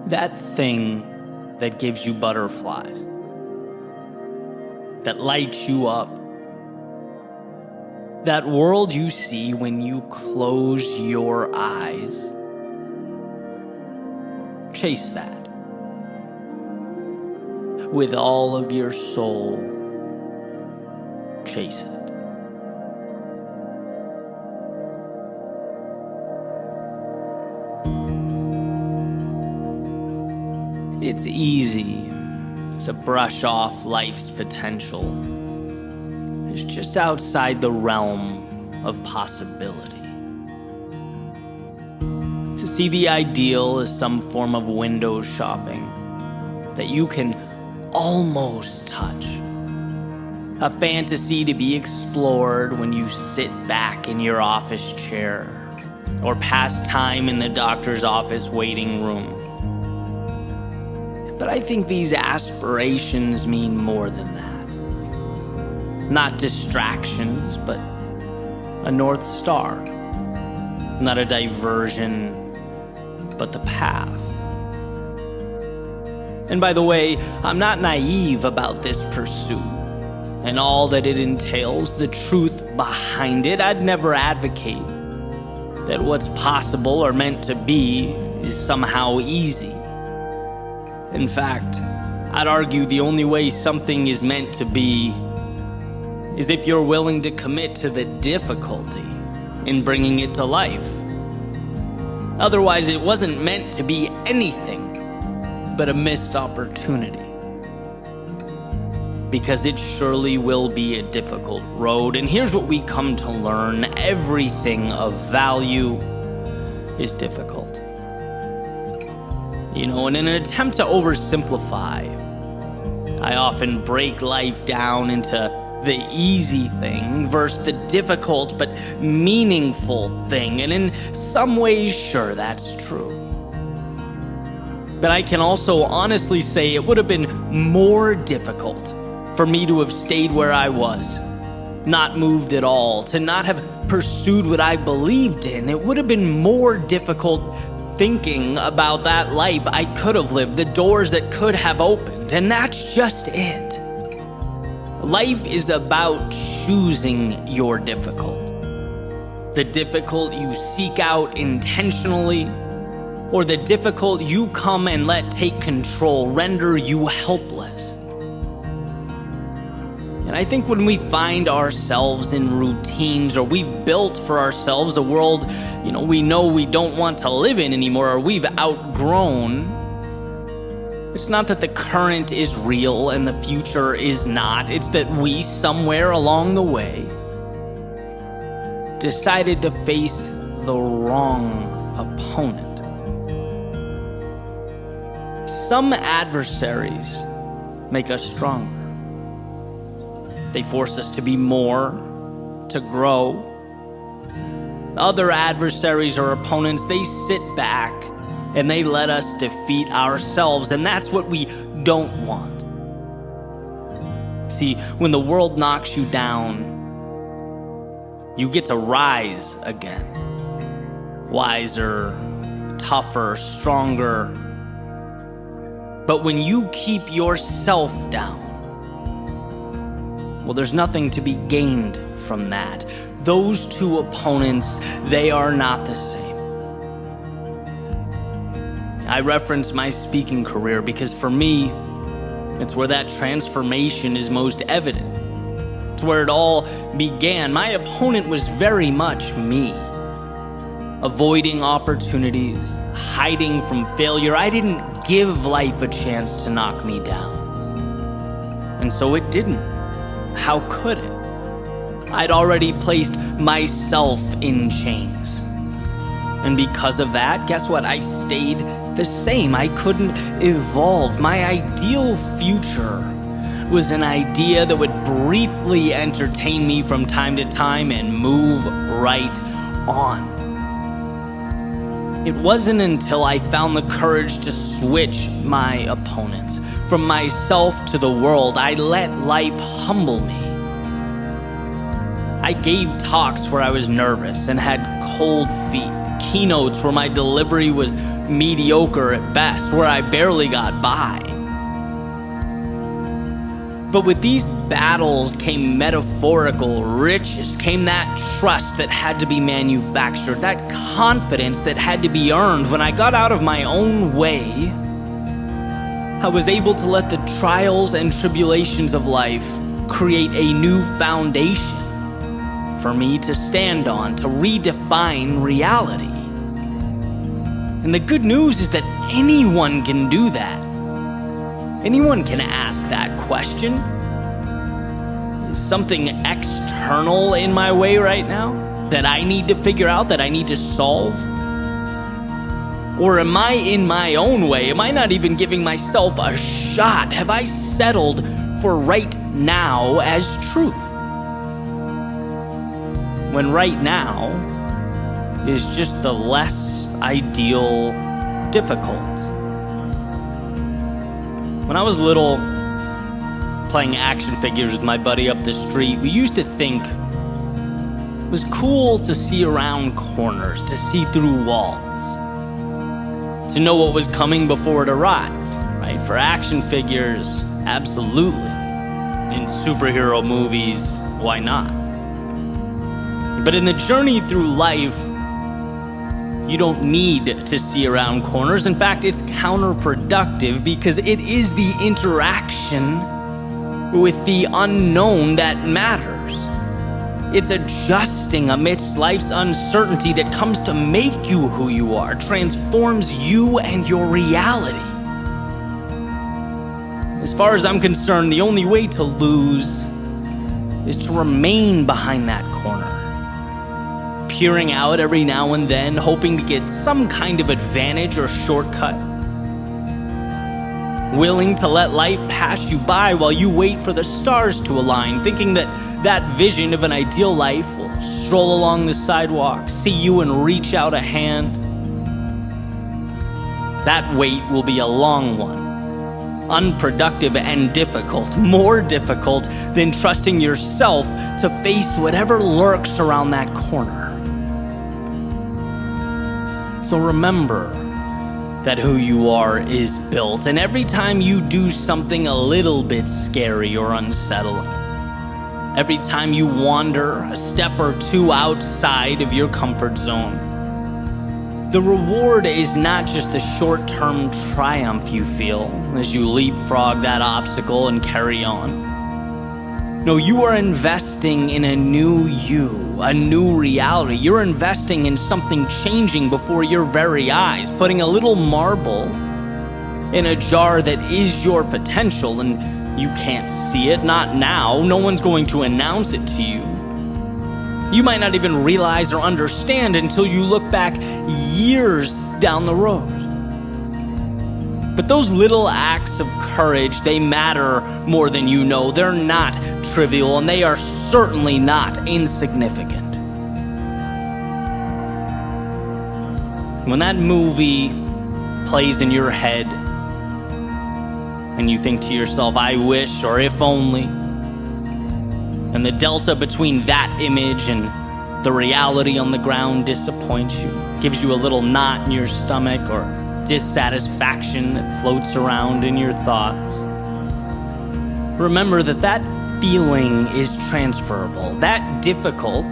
That thing that gives you butterflies, that lights you up, that world you see when you close your eyes. Chase that with all of your soul. Chase it. It's easy to brush off life's potential. It's just outside the realm of possibility. To see the ideal as some form of window shopping that you can almost touch. A fantasy to be explored when you sit back in your office chair or pass time in the doctor's office waiting room. But I think these aspirations mean more than that. Not distractions, but a North Star. Not a diversion, but the path. And by the way, I'm not naive about this pursuit and all that it entails, the truth behind it. I'd never advocate that what's possible or meant to be is somehow easy. In fact, I'd argue the only way something is meant to be is if you're willing to commit to the difficulty in bringing it to life. Otherwise, it wasn't meant to be anything but a missed opportunity. Because it surely will be a difficult road. And here's what we come to learn: everything of value is difficult. You know, and in an attempt to oversimplify, I often break life down into the easy thing versus the difficult but meaningful thing. And in some ways, sure, that's true. But I can also honestly say it would have been more difficult for me to have stayed where I was, not moved at all, to not have pursued what I believed in. It would have been more difficult thinking about that life I could have lived, the doors that could have opened, and that's just it. Life is about choosing your difficult. The difficult you seek out intentionally, or the difficult you come and let take control, render you helpless. And I think when we find ourselves in routines, or we've built for ourselves a world, we know we don't want to live in anymore, or we've outgrown, it's not that the current is real and the future is not. It's that we, somewhere along the way, decided to face the wrong opponent. Some adversaries make us stronger. They force us to be more, to grow. Other adversaries or opponents, they sit back and they let us defeat ourselves, and that's what we don't want. See, when the world knocks you down, you get to rise again. Wiser, tougher, stronger. But when you keep yourself down, well, there's nothing to be gained from that. Those two opponents, they are not the same. I reference my speaking career because for me, it's where that transformation is most evident. It's where it all began. My opponent was very much me. Avoiding opportunities, hiding from failure. I didn't give life a chance to knock me down. And so it didn't. How could it? I'd already placed myself in chains. And because of that, guess what? I stayed the same. I couldn't evolve. My ideal future was an idea that would briefly entertain me from time to time and move right on. It wasn't until I found the courage to switch my opponents. From myself to the world, I let life humble me. I gave talks where I was nervous and had cold feet. Keynotes where my delivery was mediocre at best, where I barely got by. But with these battles came metaphorical riches, came that trust that had to be manufactured, that confidence that had to be earned. When I got out of my own way, I was able to let the trials and tribulations of life create a new foundation for me to stand on, to redefine reality. And the good news is that anyone can do that. Anyone can ask that question. Is something external in my way right now that I need to figure out, that I need to solve? Or am I in my own way? Am I not even giving myself a shot? Have I settled for right now as truth? When right now is just the less ideal difficult. When I was little, playing action figures with my buddy up the street, we used to think it was cool to see around corners, to see through walls, to know what was coming before it arrived, right? For action figures, absolutely. In superhero movies, why not? But in the journey through life, you don't need to see around corners. In fact, it's counterproductive because it is the interaction with the unknown that matters. It's adjusting amidst life's uncertainty that comes to make you who you are, transforms you and your reality. As far as I'm concerned, the only way to lose is to remain behind that corner, peering out every now and then, hoping to get some kind of advantage or shortcut. Willing to let life pass you by while you wait for the stars to align, thinking that that vision of an ideal life will stroll along the sidewalk, see you and reach out a hand. That wait will be a long one, unproductive and difficult, more difficult than trusting yourself to face whatever lurks around that corner. So remember that who you are is built, and every time you do something a little bit scary or unsettling, every time you wander a step or two outside of your comfort zone, the reward is not just the short-term triumph you feel as you leapfrog that obstacle and carry on. No, you are investing in a new you, a new reality. You're investing in something changing before your very eyes, putting a little marble in a jar that is your potential, and you can't see it, not now. No one's going to announce it to you. You might not even realize or understand until you look back years down the road. But those little acts of courage, they matter more than you know. They're not trivial, and they are certainly not insignificant. When that movie plays in your head, and you think to yourself, I wish, or if only, and the delta between that image and the reality on the ground disappoints you, gives you a little knot in your stomach or dissatisfaction that floats around in your thoughts, remember that that feeling is transferable. That difficult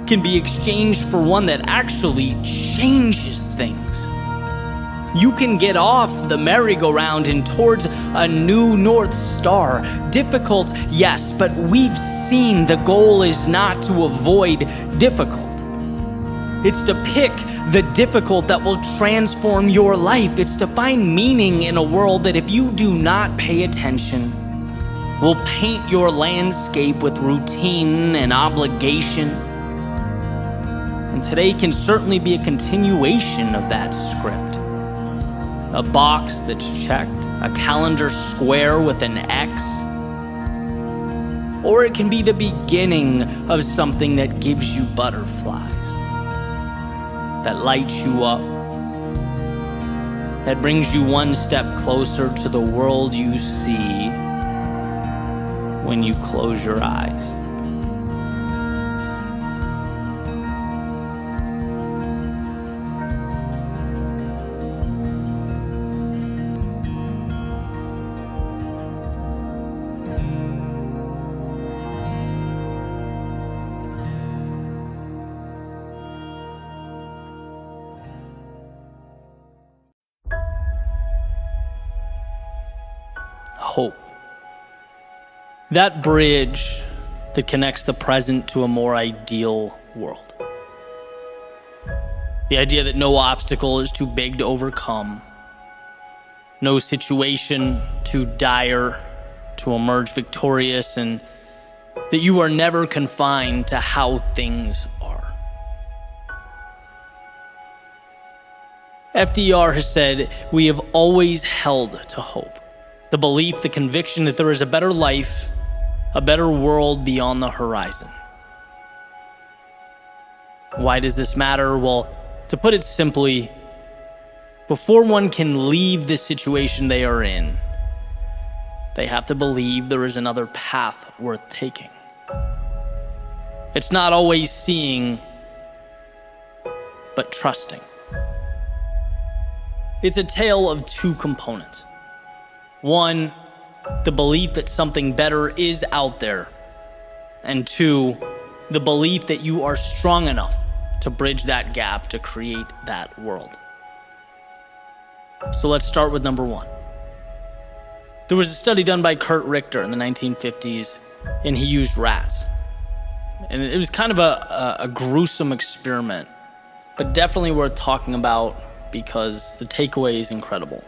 can be exchanged for one that actually changes things. You can get off the merry-go-round and towards a new North Star. Difficult, yes, but we've seen the goal is not to avoid difficult. It's to pick the difficult that will transform your life. It's to find meaning in a world that, if you do not pay attention, will paint your landscape with routine and obligation. And today can certainly be a continuation of that script. A box that's checked, a calendar square with an X. Or it can be the beginning of something that gives you butterflies, that lights you up, that brings you one step closer to the world you see when you close your eyes. Hope. That bridge that connects the present to a more ideal world. The idea that no obstacle is too big to overcome, no situation too dire to emerge victorious, and that you are never confined to how things are. FDR has said, we have always held to hope. The belief, the conviction that there is a better life, a better world beyond the horizon. Why does this matter? Well, to put it simply, before one can leave the situation they are in, they have to believe there is another path worth taking. It's not always seeing, but trusting. It's a tale of two components. One, the belief that something better is out there. And two, the belief that you are strong enough to bridge that gap to create that world. So let's start with number one. There was a study done by Kurt Richter in the 1950s, and he used rats. And it was kind of a gruesome experiment, but definitely worth talking about because the takeaway is incredible.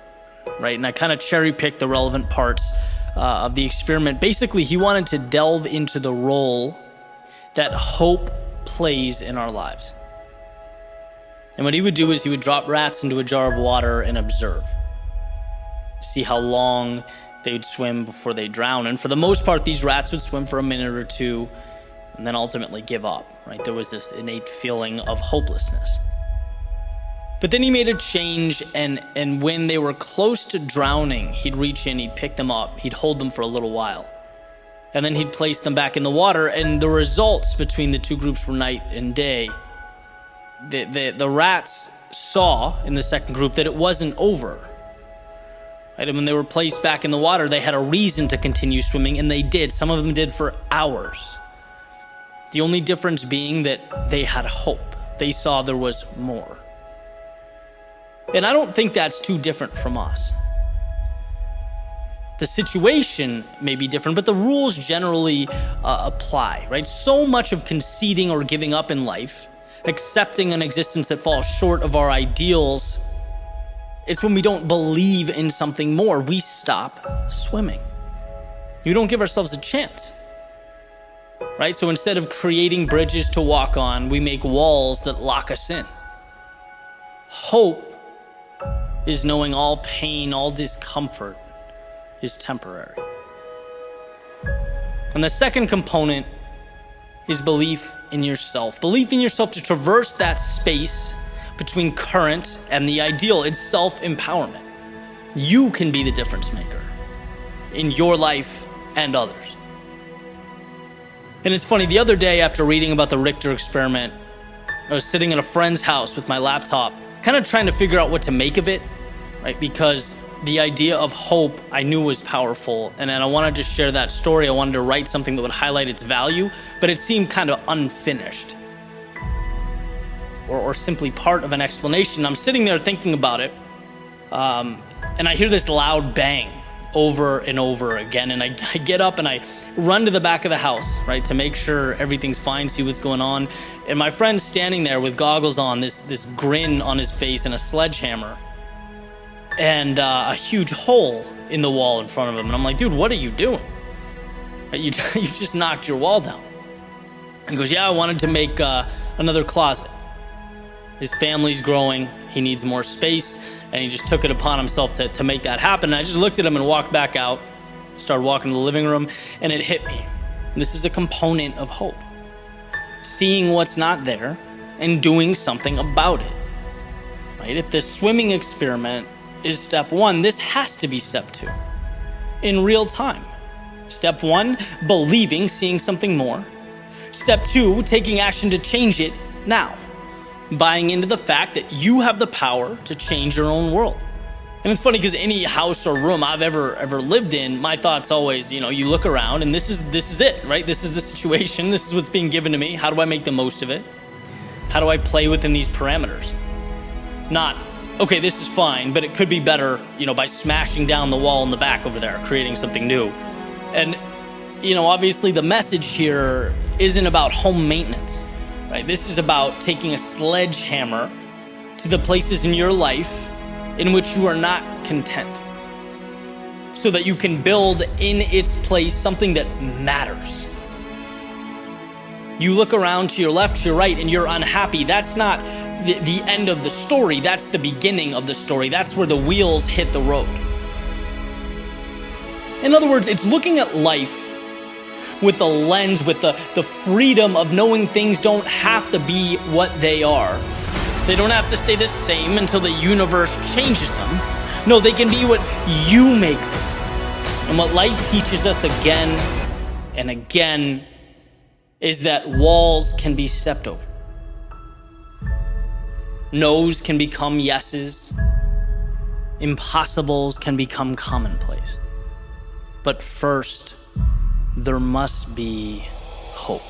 Right? And I kind of cherry-picked the relevant parts of the experiment. Basically, he wanted to delve into the role that hope plays in our lives. And what he would do is he would drop rats into a jar of water and observe. See how long they would swim before they drown. And for the most part, these rats would swim for a minute or two and then ultimately give up. Right? There was this innate feeling of hopelessness. But then he made a change, and when they were close to drowning, he'd reach in, he'd pick them up, he'd hold them for a little while. And then he'd place them back in the water, and the results between the two groups were night and day. The rats saw in the second group that it wasn't over. Right? And when they were placed back in the water, they had a reason to continue swimming, and they did. Some of them did for hours. The only difference being that they had hope. They saw there was more. And I don't think that's too different from us. The situation may be different, but the rules generally apply, right? So much of conceding or giving up in life, accepting an existence that falls short of our ideals, it's when we don't believe in something more. We stop swimming. We don't give ourselves a chance, right? So instead of creating bridges to walk on, we make walls that lock us in. Hope is knowing all pain, all discomfort is temporary. And the second component is belief in yourself. Belief in yourself to traverse that space between current and the ideal. It's self-empowerment. You can be the difference maker in your life and others. And it's funny, the other day after reading about the Richter experiment, I was sitting in a friend's house with my laptop, kind of trying to figure out what to make of it, right? Because the idea of hope I knew was powerful, and then I wanted to share that story. I wanted to write something that would highlight its value, but it seemed kind of unfinished or simply part of an explanation. I'm sitting there thinking about it, and I hear this loud bang over and over again, and I get up and I run to the back of the house, right, to make sure everything's fine, see what's going on. And my friend's standing there with goggles on, this grin on his face and a sledgehammer, and a huge hole in the wall in front of him. And I'm like, dude, what are you doing? You just knocked your wall down. He goes, yeah, I wanted to make another closet. His family's growing, he needs more space, and he just took it upon himself to make that happen. And I just looked at him and walked back out, started walking to the living room, and it hit me. This is a component of hope. Seeing what's not there and doing something about it, right? If the swimming experiment is step one, this has to be step two, in real time. Step one, believing, seeing something more. Step two, taking action to change it now. Buying into the fact that you have the power to change your own world. And it's funny because any house or room I've ever lived in, my thoughts always, you look around and this is it, right? This is the situation. This is what's being given to me. How do I make the most of it? How do I play within these parameters? Not, okay, this is fine, but it could be better, by smashing down the wall in the back over there, creating something new. And, obviously the message here isn't about home maintenance. Right? This is about taking a sledgehammer to the places in your life in which you are not content, so that you can build in its place something that matters. You look around to your left, to your right, and you're unhappy. That's not the end of the story. That's the beginning of the story. That's where the wheels hit the road. In other words, it's looking at life with the lens, with the freedom of knowing things don't have to be what they are. They don't have to stay the same until the universe changes them. No, they can be what you make them. And what life teaches us again and again is that walls can be stepped over. No's can become yeses. Impossibles can become commonplace. But first, there must be hope.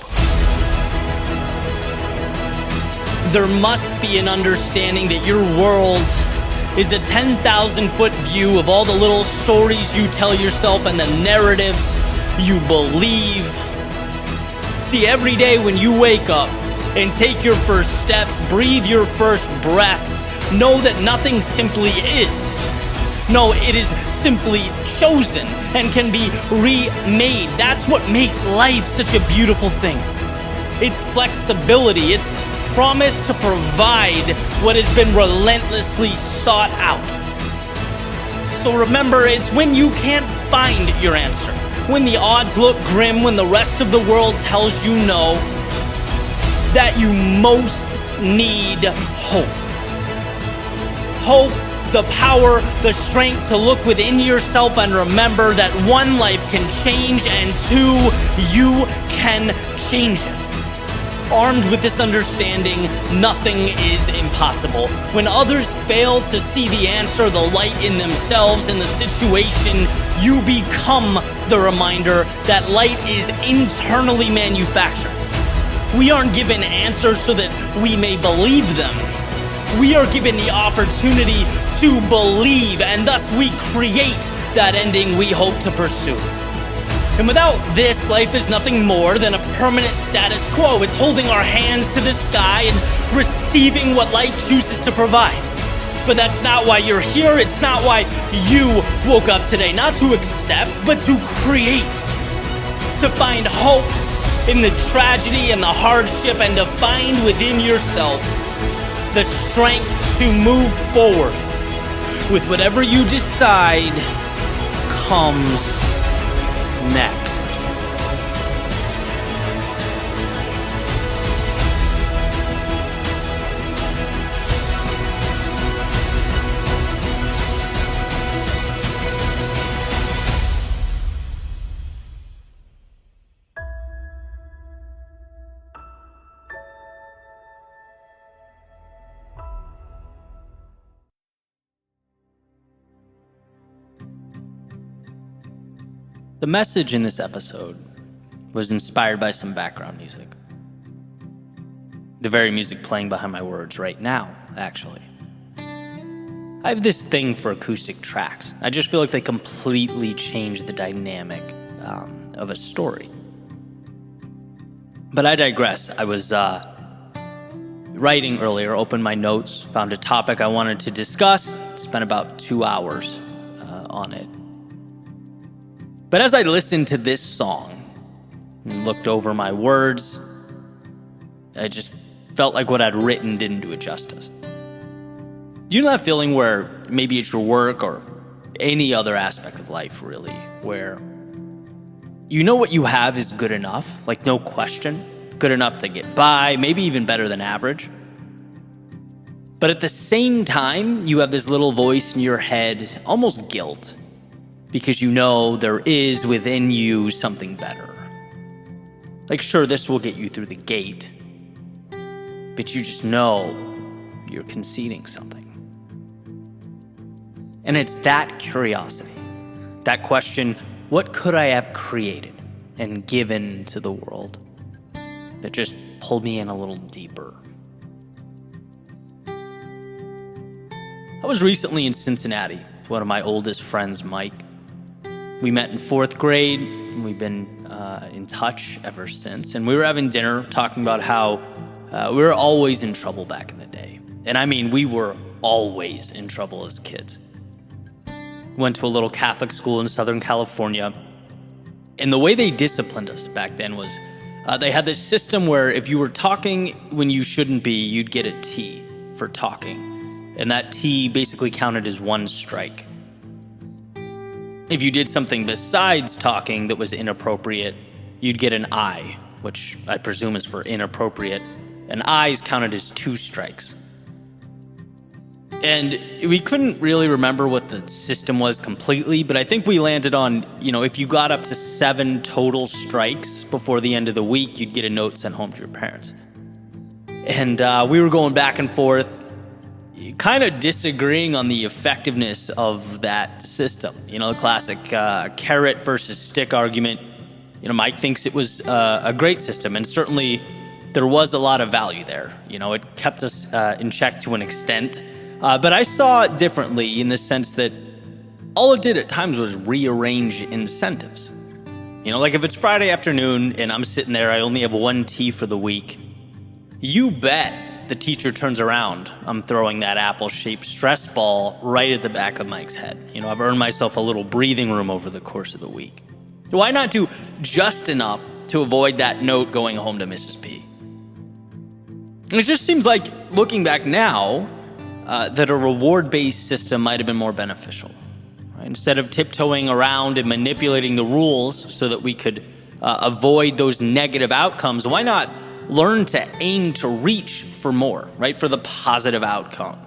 There must be an understanding that your world is a 10,000-foot view of all the little stories you tell yourself and the narratives you believe. See, every day when you wake up and take your first steps, breathe your first breaths, know that nothing simply is. No, it is simply chosen and can be remade. That's what makes life such a beautiful thing. It's flexibility. It's promise to provide what has been relentlessly sought out. So remember, it's when you can't find your answer, when the odds look grim, when the rest of the world tells you no, that you most need hope. Hope, the power, the strength to look within yourself and remember that one life can change and two, you can change it. Armed with this understanding, nothing is impossible. When others fail to see the answer, the light in themselves, in the situation, you become the reminder that light is internally manufactured. We aren't given answers so that we may believe them. We are given the opportunity to believe, and thus we create that ending we hope to pursue. And without this, life is nothing more than a permanent status quo. It's holding our hands to the sky and receiving what life chooses to provide. But that's not why you're here. It's not why you woke up today. Not to accept, but to create. To find hope in the tragedy and the hardship, and to find within yourself the strength to move forward with whatever you decide comes next. The message in this episode was inspired by some background music. The very music playing behind my words right now, actually. I have this thing for acoustic tracks. I just feel like they completely change the dynamic of a story. But I digress. I was writing earlier, opened my notes, found a topic I wanted to discuss, spent about 2 hours on it. But as I listened to this song and looked over my words, I just felt like what I'd written didn't do it justice. Do you know that feeling where maybe it's your work or any other aspect of life, really, where you know what you have is good enough, like no question, good enough to get by, maybe even better than average. But at the same time, you have this little voice in your head, almost guilt, because you know there is within you something better. Like, sure, this will get you through the gate, but you just know you're conceding something. And it's that curiosity, that question, what could I have created and given to the world, that just pulled me in a little deeper. I was recently in Cincinnati with one of my oldest friends, Mike. We met in 4th grade, and we've been in touch ever since. And we were having dinner talking about how we were always in trouble back in the day. And I mean, we were always in trouble as kids. Went to a little Catholic school in Southern California. And the way they disciplined us back then was they had this system where if you were talking when you shouldn't be, you'd get a T for talking. And that T basically counted as 1 strike. If you did something besides talking that was inappropriate, you'd get an I, which I presume is for inappropriate. And I's counted as 2 strikes. And we couldn't really remember what the system was completely, but I think we landed on, if you got up to 7 total strikes before the end of the week, you'd get a note sent home to your parents. And we were going back and forth, kind of disagreeing on the effectiveness of that system. The classic carrot versus stick argument. Mike thinks it was a great system, and certainly there was a lot of value there. It kept us in check to an extent. But I saw it differently in the sense that all it did at times was rearrange incentives. Like if it's Friday afternoon and I'm sitting there, I only have 1 T for the week, you bet the teacher turns around, I'm throwing that apple-shaped stress ball right at the back of Mike's head. I've earned myself a little breathing room over the course of the week. Why not do just enough to avoid that note going home to Mrs. P? And it just seems like, looking back now, that a reward-based system might have been more beneficial. Right? Instead of tiptoeing around and manipulating the rules so that we could avoid those negative outcomes, why not learn to aim to reach for more, right? For the positive outcome.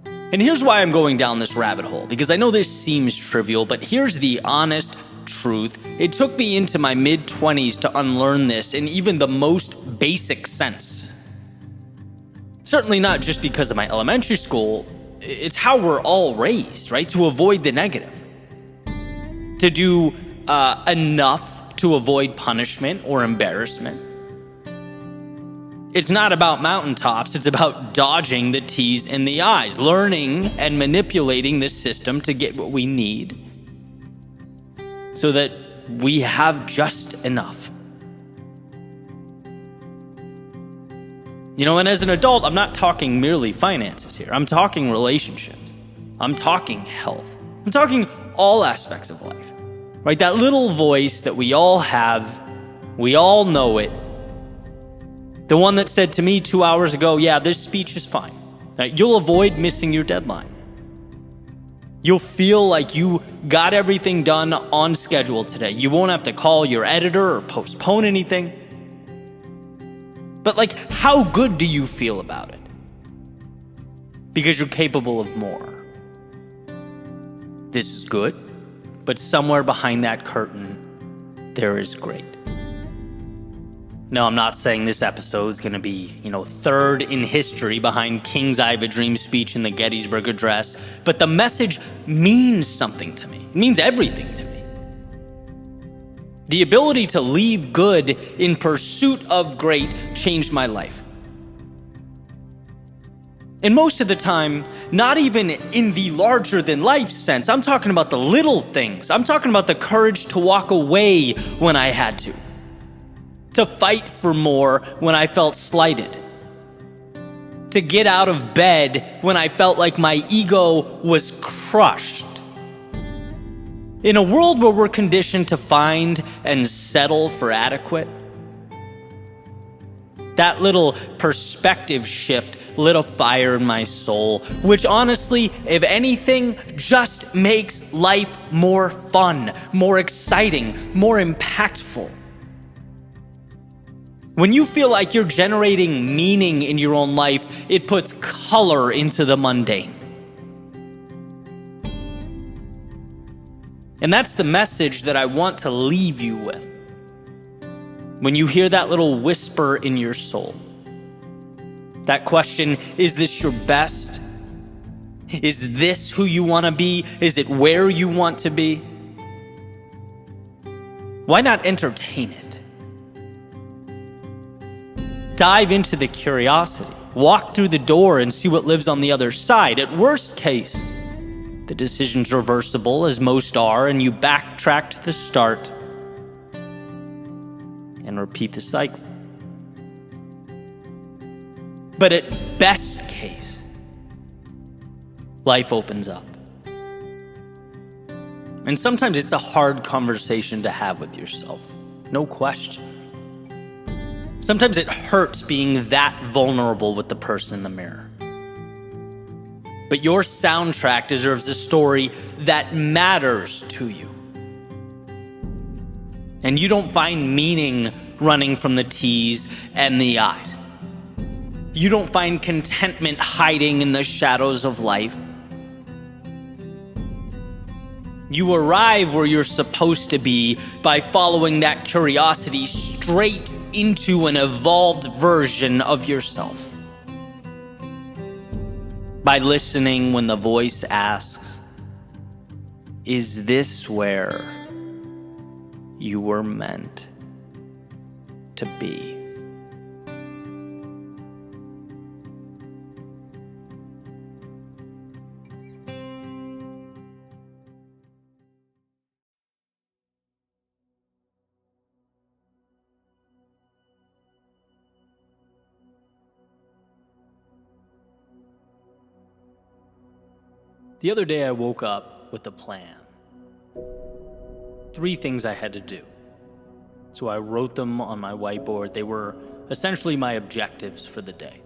And here's why I'm going down this rabbit hole, because I know this seems trivial, but here's the honest truth. It took me into my mid-20s to unlearn this in even the most basic sense. Certainly not just because of my elementary school, it's how we're all raised, right? To avoid the negative. To do enough to avoid punishment or embarrassment. It's not about mountaintops, it's about dodging the T's and the I's, learning and manipulating this system to get what we need so that we have just enough. And as an adult, I'm not talking merely finances here. I'm talking relationships. I'm talking health. I'm talking all aspects of life, right? That little voice that we all have, we all know it. The one that said to me 2 hours ago, yeah, this speech is fine. You'll avoid missing your deadline. You'll feel like you got everything done on schedule today. You won't have to call your editor or postpone anything. But how good do you feel about it? Because you're capable of more. This is good, but somewhere behind that curtain, there is great. No, I'm not saying this episode is going to be, third in history behind King's I Have a Dream speech in the Gettysburg Address, but the message means something to me. It means everything to me. The ability to leave good in pursuit of great changed my life. And most of the time, not even in the larger than life sense. I'm talking about the little things. I'm talking about the courage to walk away when I had to fight for more when I felt slighted, to get out of bed when I felt like my ego was crushed. In a world where we're conditioned to find and settle for adequate, that little perspective shift lit a fire in my soul, which honestly, if anything, just makes life more fun, more exciting, more impactful. When you feel like you're generating meaning in your own life, it puts color into the mundane. And that's the message that I want to leave you with. When you hear that little whisper in your soul, that question, is this your best? Is this who you want to be? Is it where you want to be? Why not entertain it? Dive into the curiosity. Walk through the door and see what lives on the other side. At worst case, the decision's reversible, as most are, and you backtrack to the start and repeat the cycle. But at best case, life opens up. And sometimes it's a hard conversation to have with yourself, no question. Sometimes it hurts being that vulnerable with the person in the mirror. But your soundtrack deserves a story that matters to you. And you don't find meaning running from the T's and the I's. You don't find contentment hiding in the shadows of life. You arrive where you're supposed to be by following that curiosity straight into an evolved version of yourself. By listening when the voice asks, is this where you were meant to be? The other day I woke up with a plan. 3 things I had to do. So I wrote them on my whiteboard. They were essentially my objectives for the day.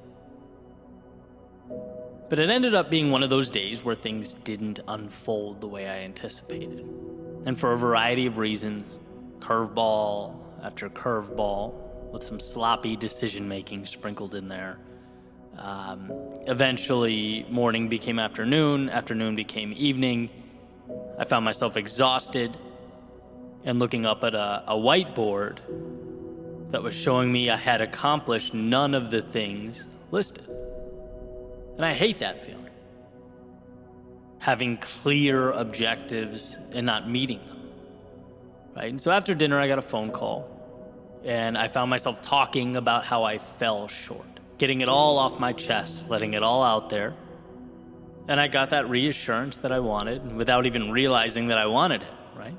But it ended up being one of those days where things didn't unfold the way I anticipated. And for a variety of reasons, curveball after curveball, with some sloppy decision-making sprinkled in there. Eventually, morning became afternoon, afternoon became evening. I found myself exhausted and looking up at a whiteboard that was showing me I had accomplished none of the things listed. And I hate that feeling. Having clear objectives and not meeting them, right? And so after dinner, I got a phone call and I found myself talking about how I fell short. Getting it all off my chest, letting it all out there. And I got that reassurance that I wanted without even realizing that I wanted it, right?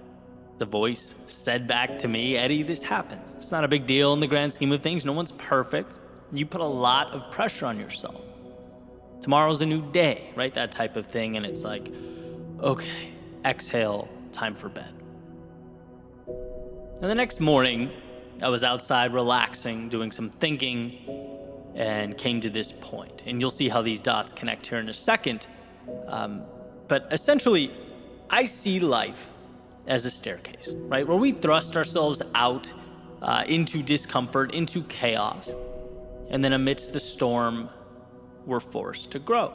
The voice said back to me, Eddie, this happens. It's not a big deal in the grand scheme of things. No one's perfect. You put a lot of pressure on yourself. Tomorrow's a new day, right? That type of thing. And it's like, okay, exhale, time for bed. And the next morning, I was outside relaxing, doing some thinking, and came to this point. And you'll see how these dots connect here in a second. But essentially, I see life as a staircase, right? Where we thrust ourselves out into discomfort, into chaos. And then amidst the storm, we're forced to grow.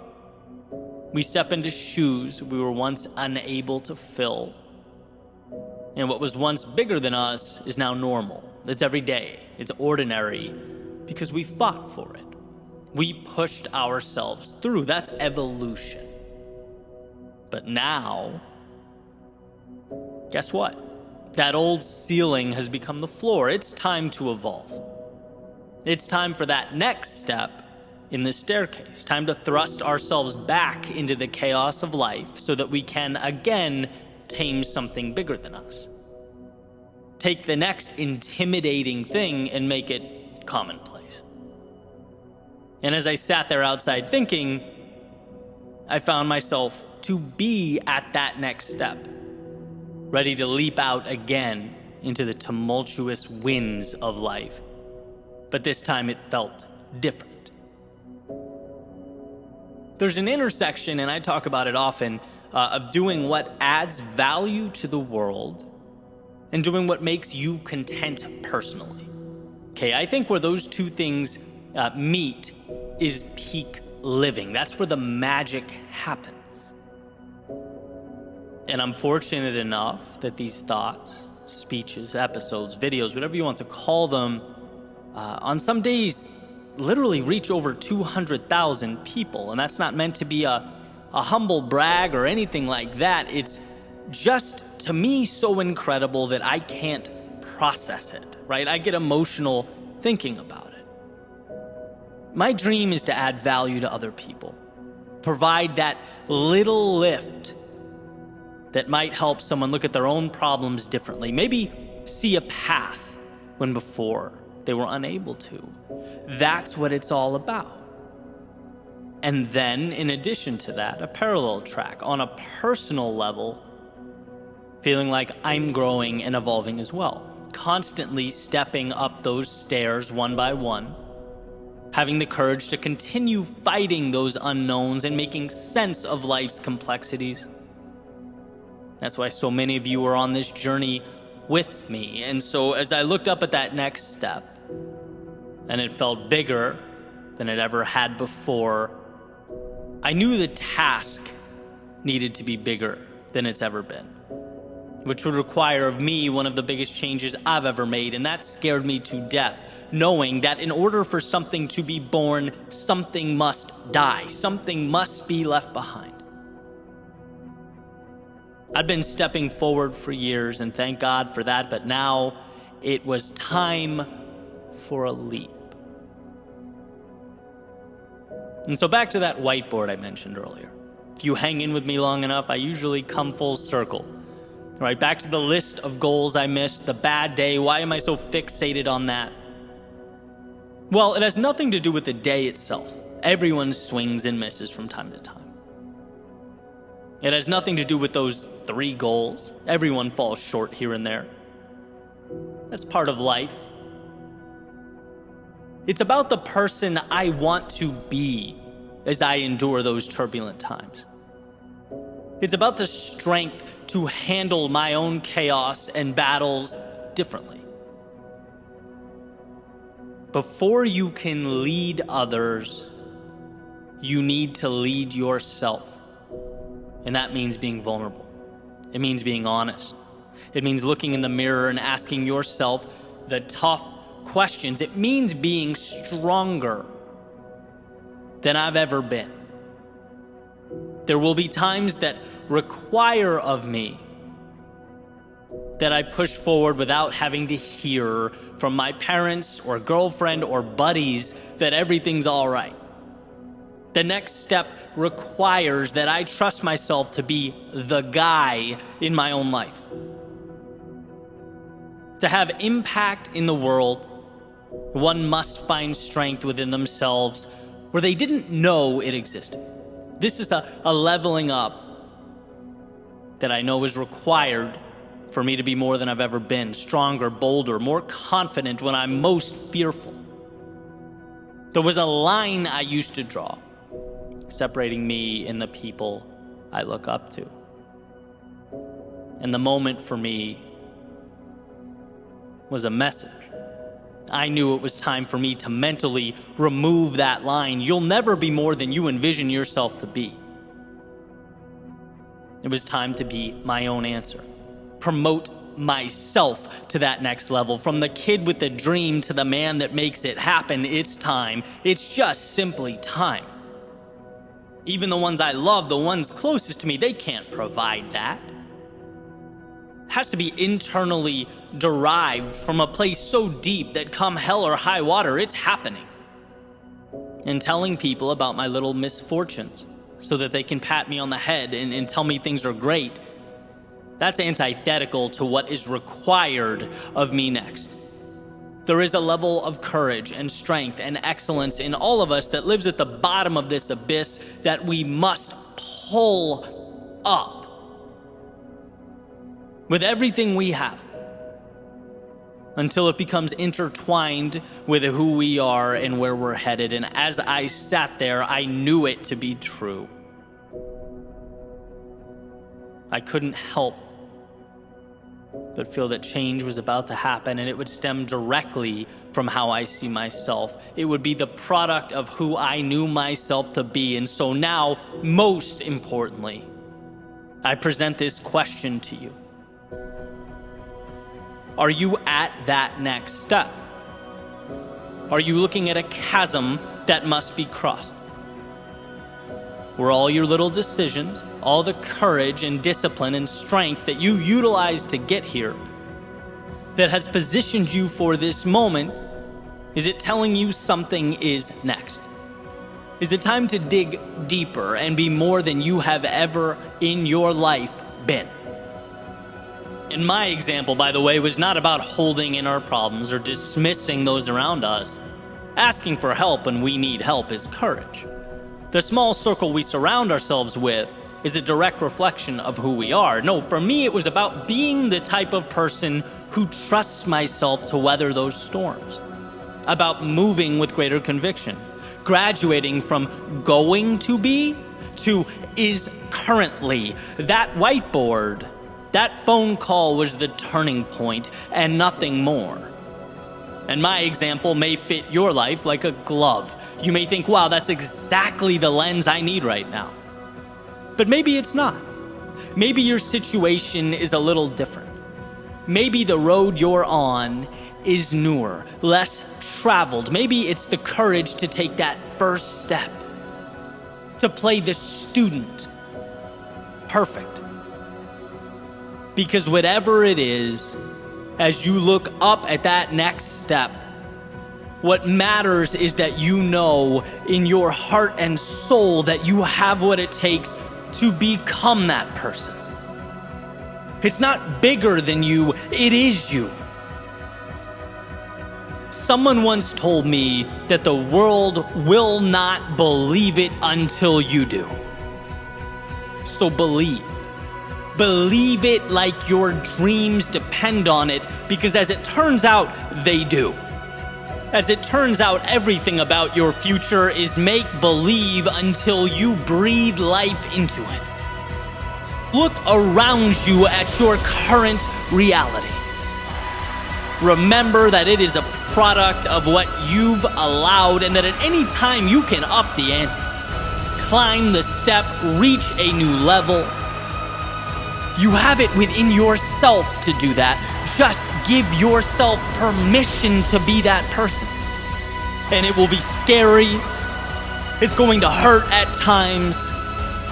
We step into shoes we were once unable to fill. And what was once bigger than us is now normal. It's every day. It's ordinary. Because we fought for it. We pushed ourselves through. That's evolution. But now, guess what? That old ceiling has become the floor. It's time to evolve. It's time for that next step in the staircase. Time to thrust ourselves back into the chaos of life so that we can again tame something bigger than us. Take the next intimidating thing and make it commonplace. And as I sat there outside thinking, I found myself to be at that next step, ready to leap out again into the tumultuous winds of life. But this time it felt different. There's an intersection, and I talk about it often, of doing what adds value to the world and doing what makes you content personally. Okay, I think where those two things meet is peak living. That's where the magic happens. And I'm fortunate enough that these thoughts, speeches, episodes, videos, whatever you want to call them, on some days literally reach over 200,000 people. And that's not meant to be a humble brag or anything like that. It's just, to me, so incredible that I can't process it, right? I get emotional thinking about it. My dream is to add value to other people, provide that little lift that might help someone look at their own problems differently, maybe see a path when before they were unable to. That's what it's all about. And then, in addition to that, a parallel track on a personal level, feeling like I'm growing and evolving as well, constantly stepping up those stairs one by one, having the courage to continue fighting those unknowns and making sense of life's complexities. That's why so many of you are on this journey with me. And so as I looked up at that next step, and it felt bigger than it ever had before, I knew the task needed to be bigger than it's ever been, which would require of me one of the biggest changes I've ever made, and that scared me to death, knowing that in order for something to be born, something must die, something must be left behind. I'd been stepping forward for years, and thank God for that, but now it was time for a leap. And so back to that whiteboard I mentioned earlier. If you hang in with me long enough, I usually come full circle. Right, back to the list of goals I missed, the bad day. Why am I so fixated on that? Well, it has nothing to do with the day itself. Everyone swings and misses from time to time. It has nothing to do with those 3 goals. Everyone falls short here and there. That's part of life. It's about the person I want to be as I endure those turbulent times. It's about the strength to handle my own chaos and battles differently. Before you can lead others, you need to lead yourself. And that means being vulnerable. It means being honest. It means looking in the mirror and asking yourself the tough questions. It means being stronger than I've ever been. There will be times that require of me that I push forward without having to hear from my parents or girlfriend or buddies that everything's all right. The next step requires that I trust myself to be the guy in my own life. To have impact in the world, one must find strength within themselves where they didn't know it existed. This is a leveling up that I know is required for me to be more than I've ever been, stronger, bolder, more confident when I'm most fearful. There was a line I used to draw separating me and the people I look up to. And the moment for me was a message. I knew it was time for me to mentally remove that line. You'll never be more than you envision yourself to be. It was time to be my own answer. Promote myself to that next level. From the kid with the dream to the man that makes it happen, it's time. It's just simply time. Even the ones I love, the ones closest to me, they can't provide that. has to be internally derived from a place so deep that come hell or high water, it's happening. And telling people about my little misfortunes so that they can pat me on the head and tell me things are great, that's antithetical to what is required of me next. There is a level of courage and strength and excellence in all of us that lives at the bottom of this abyss that we must pull up with everything we have until it becomes intertwined with who we are and where we're headed. And as I sat there, I knew it to be true. I couldn't help but feel that change was about to happen, and it would stem directly from how I see myself. It would be the product of who I knew myself to be. And so now, most importantly, I present this question to you. Are you at that next step? Are you looking at a chasm that must be crossed, where all your little decisions, all the courage and discipline and strength that you utilized to get here, that has positioned you for this moment, is it telling you something is next? Is it time to dig deeper and be more than you have ever in your life been? And my example, by the way, was not about holding in our problems or dismissing those around us. Asking for help when we need help is courage. The small circle we surround ourselves with is a direct reflection of who we are. No, for me, it was about being the type of person who trusts myself to weather those storms. About moving with greater conviction. Graduating from going to be to is currently. That whiteboard, that phone call was the turning point and nothing more. And my example may fit your life like a glove. You may think, wow, that's exactly the lens I need right now. But maybe it's not. Maybe your situation is a little different. Maybe the road you're on is newer, less traveled. Maybe it's the courage to take that first step, to play the student perfect. Because whatever it is, as you look up at that next step, what matters is that you know in your heart and soul that you have what it takes to become that person. It's not bigger than you, it is you. Someone once told me that the world will not believe it until you do. So believe. Believe it like your dreams depend on it, because as it turns out, they do. As it turns out, everything about your future is make-believe until you breathe life into it. Look around you at your current reality. Remember that it is a product of what you've allowed, and that at any time you can up the ante, climb the step, reach a new level. You have it within yourself to do that. Just give yourself permission to be that person. And it will be scary. It's going to hurt at times.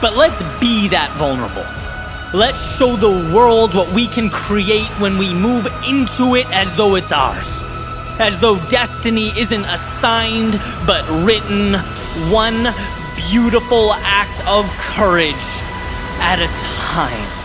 But let's be that vulnerable. Let's show the world what we can create when we move into it as though it's ours. As though destiny isn't assigned, but written, one beautiful act of courage at a time.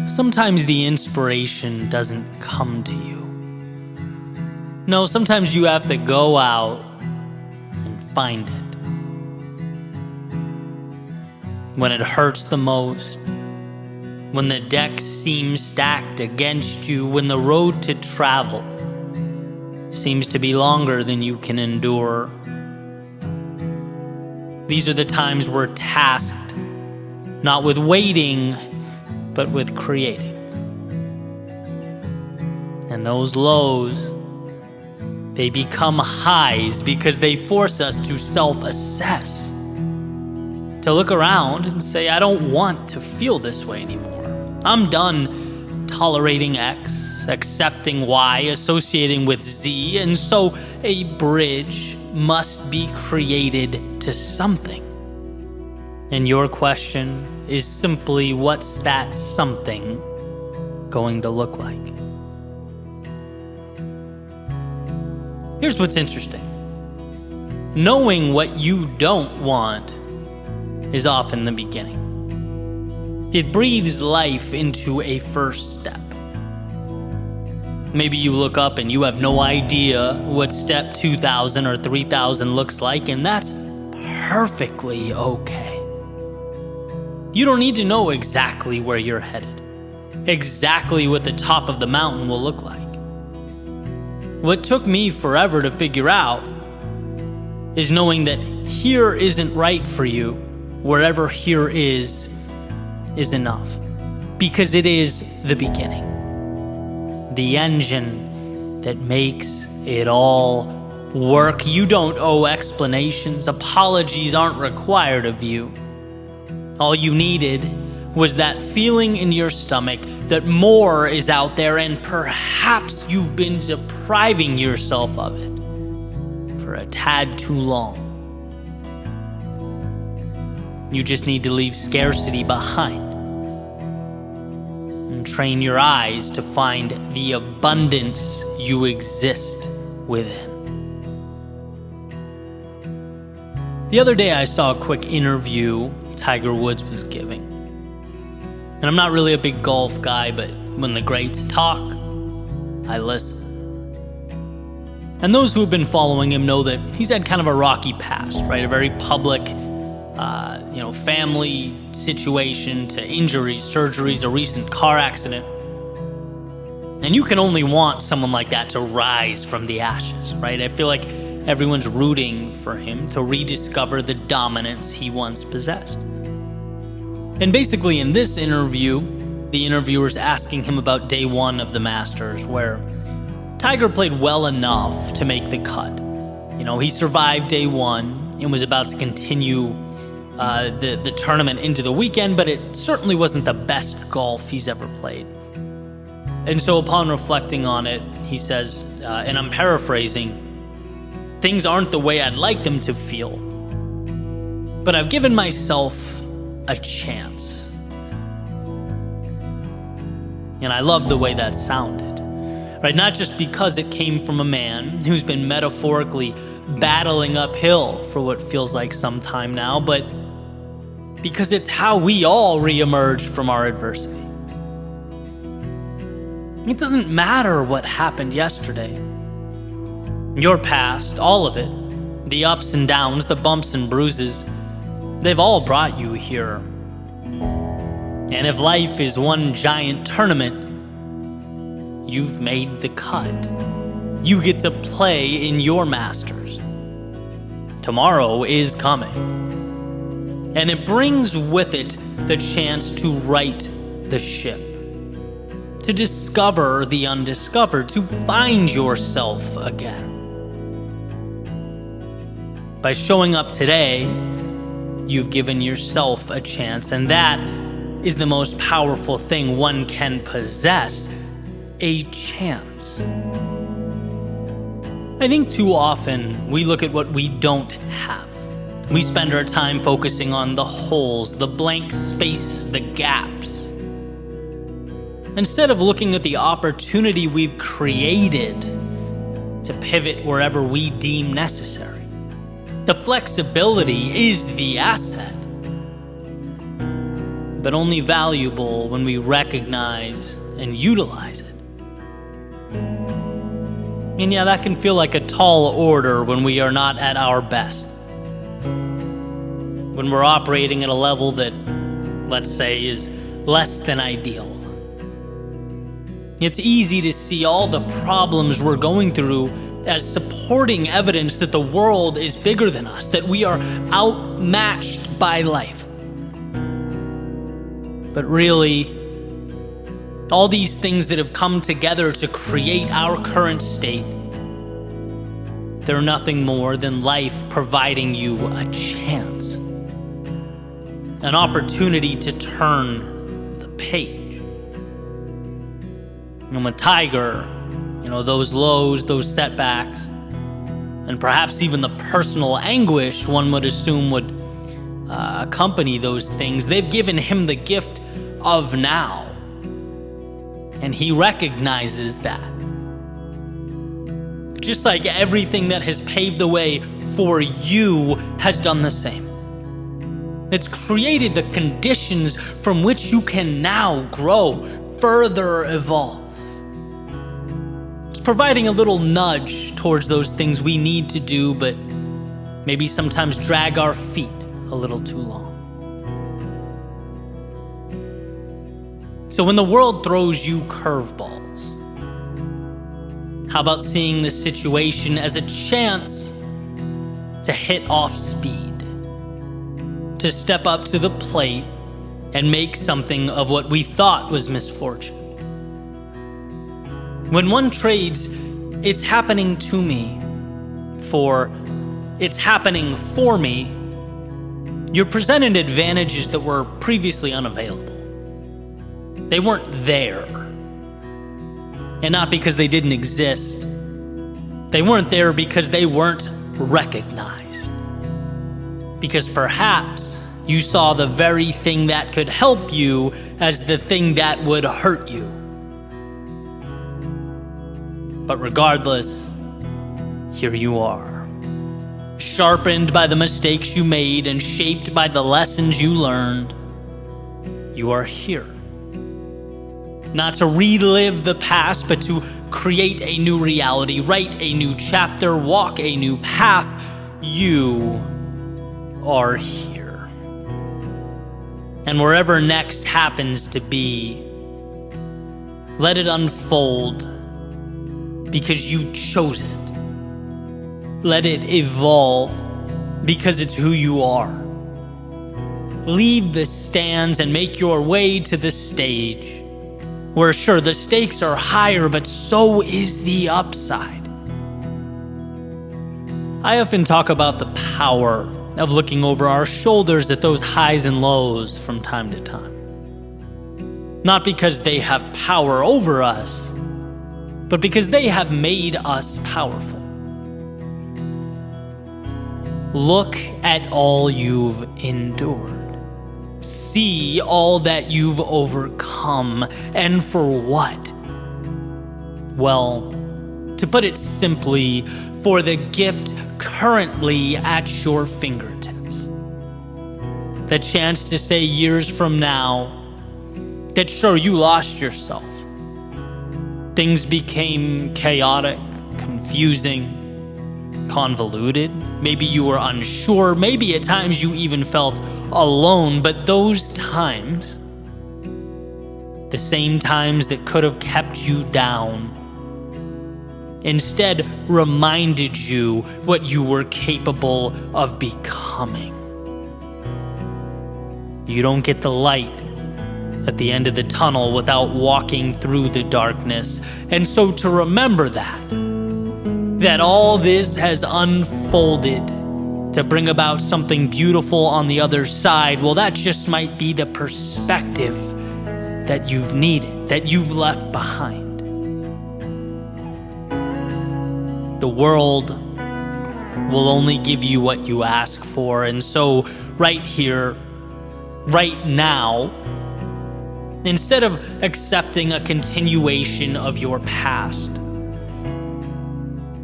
Sometimes the inspiration doesn't come to you. No, sometimes you have to go out and find it. When it hurts the most, when the deck seems stacked against you, when the road to travel seems to be longer than you can endure. These are the times we're tasked, not with waiting, but with creating. And those lows, they become highs because they force us to self-assess, to look around and say, I don't want to feel this way anymore. I'm done tolerating X, accepting Y, associating with Z, and so a bridge must be created to something. And your question is simply, what's that something going to look like? Here's what's interesting. Knowing what you don't want is often the beginning. It breathes life into a first step. Maybe you look up and you have no idea what step 2,000 or 3,000 looks like, and that's perfectly okay. You don't need to know exactly where you're headed, exactly what the top of the mountain will look like. What took me forever to figure out is knowing that here isn't right for you, wherever here is enough. Because it is the beginning. The engine that makes it all work. You don't owe explanations. Apologies aren't required of you. All you needed was that feeling in your stomach that more is out there, and perhaps you've been depriving yourself of it for a tad too long. You just need to leave scarcity behind and train your eyes to find the abundance you exist within. The other day I saw a quick interview Tiger Woods was giving. And I'm not really a big golf guy, but when the greats talk, I listen. And those who have been following him know that he's had kind of a rocky past, right? A very public, family situation to injuries, surgeries, a recent car accident. And you can only want someone like that to rise from the ashes, right? I feel like everyone's rooting for him to rediscover the dominance he once possessed. And basically in this interview, the interviewer's asking him about day one of the Masters, where Tiger played well enough to make the cut. He survived day one and was about to continue the tournament into the weekend, but it certainly wasn't the best golf he's ever played. And so upon reflecting on it, he says, and I'm paraphrasing, "Things aren't the way I'd like them to feel, but I've given myself a chance." And I love the way that sounded, right? Not just because it came from a man who's been metaphorically battling uphill for what feels like some time now, but because it's how we all reemerge from our adversity. It doesn't matter what happened yesterday. Your past, all of it, the ups and downs, the bumps and bruises, they've all brought you here. And if life is one giant tournament, you've made the cut. You get to play in your Masters. Tomorrow is coming. And it brings with it the chance to right the ship, to discover the undiscovered, to find yourself again. By showing up today, you've given yourself a chance, and that is the most powerful thing one can possess, a chance. I think too often we look at what we don't have. We spend our time focusing on the holes, the blank spaces, the gaps, instead of looking at the opportunity we've created to pivot wherever we deem necessary. The flexibility is the asset, but only valuable when we recognize and utilize it. And yeah, that can feel like a tall order when we are not at our best. When we're operating at a level that, let's say, is less than ideal. It's easy to see all the problems we're going through as supporting evidence that the world is bigger than us, that we are outmatched by life. But really, all these things that have come together to create our current state, they're nothing more than life providing you a chance, an opportunity to turn the page. I'm a tiger, those lows, those setbacks, and perhaps even the personal anguish one would assume would accompany those things. They've given him the gift of now, and he recognizes that. Just like everything that has paved the way for you has done the same. It's created the conditions from which you can now grow, further evolve. It's providing a little nudge towards those things we need to do, but maybe sometimes drag our feet a little too long. So when the world throws you curveballs, how about seeing this situation as a chance to hit off speed, to step up to the plate and make something of what we thought was misfortune? When one trades, it's happening to me, for it's happening for me, you're presented advantages that were previously unavailable. They weren't there. And not because they didn't exist. They weren't there because they weren't recognized. Because perhaps you saw the very thing that could help you as the thing that would hurt you. But regardless, here you are, sharpened by the mistakes you made and shaped by the lessons you learned. You are here. Not to relive the past, but to create a new reality, write a new chapter, walk a new path. You are here. And wherever next happens to be, let it unfold because you chose it. Let it evolve because it's who you are. Leave the stands and make your way to the stage, where sure, the stakes are higher, but so is the upside. I often talk about the power of looking over our shoulders at those highs and lows from time to time. Not because they have power over us, but because they have made us powerful. Look at all you've endured. See all that you've overcome, and for what? Well, to put it simply, for the gift currently at your fingertips. The chance to say years from now that sure, you lost yourself. Things became chaotic, confusing, convoluted. Maybe you were unsure. Maybe at times you even felt alone. But those times, the same times that could have kept you down, instead reminded you what you were capable of becoming. You don't get the light at the end of the tunnel without walking through the darkness. And so to remember that all this has unfolded to bring about something beautiful on the other side, well, that just might be the perspective that you've needed, that you've left behind. The world will only give you what you ask for, and so right here, right now, instead of accepting a continuation of your past,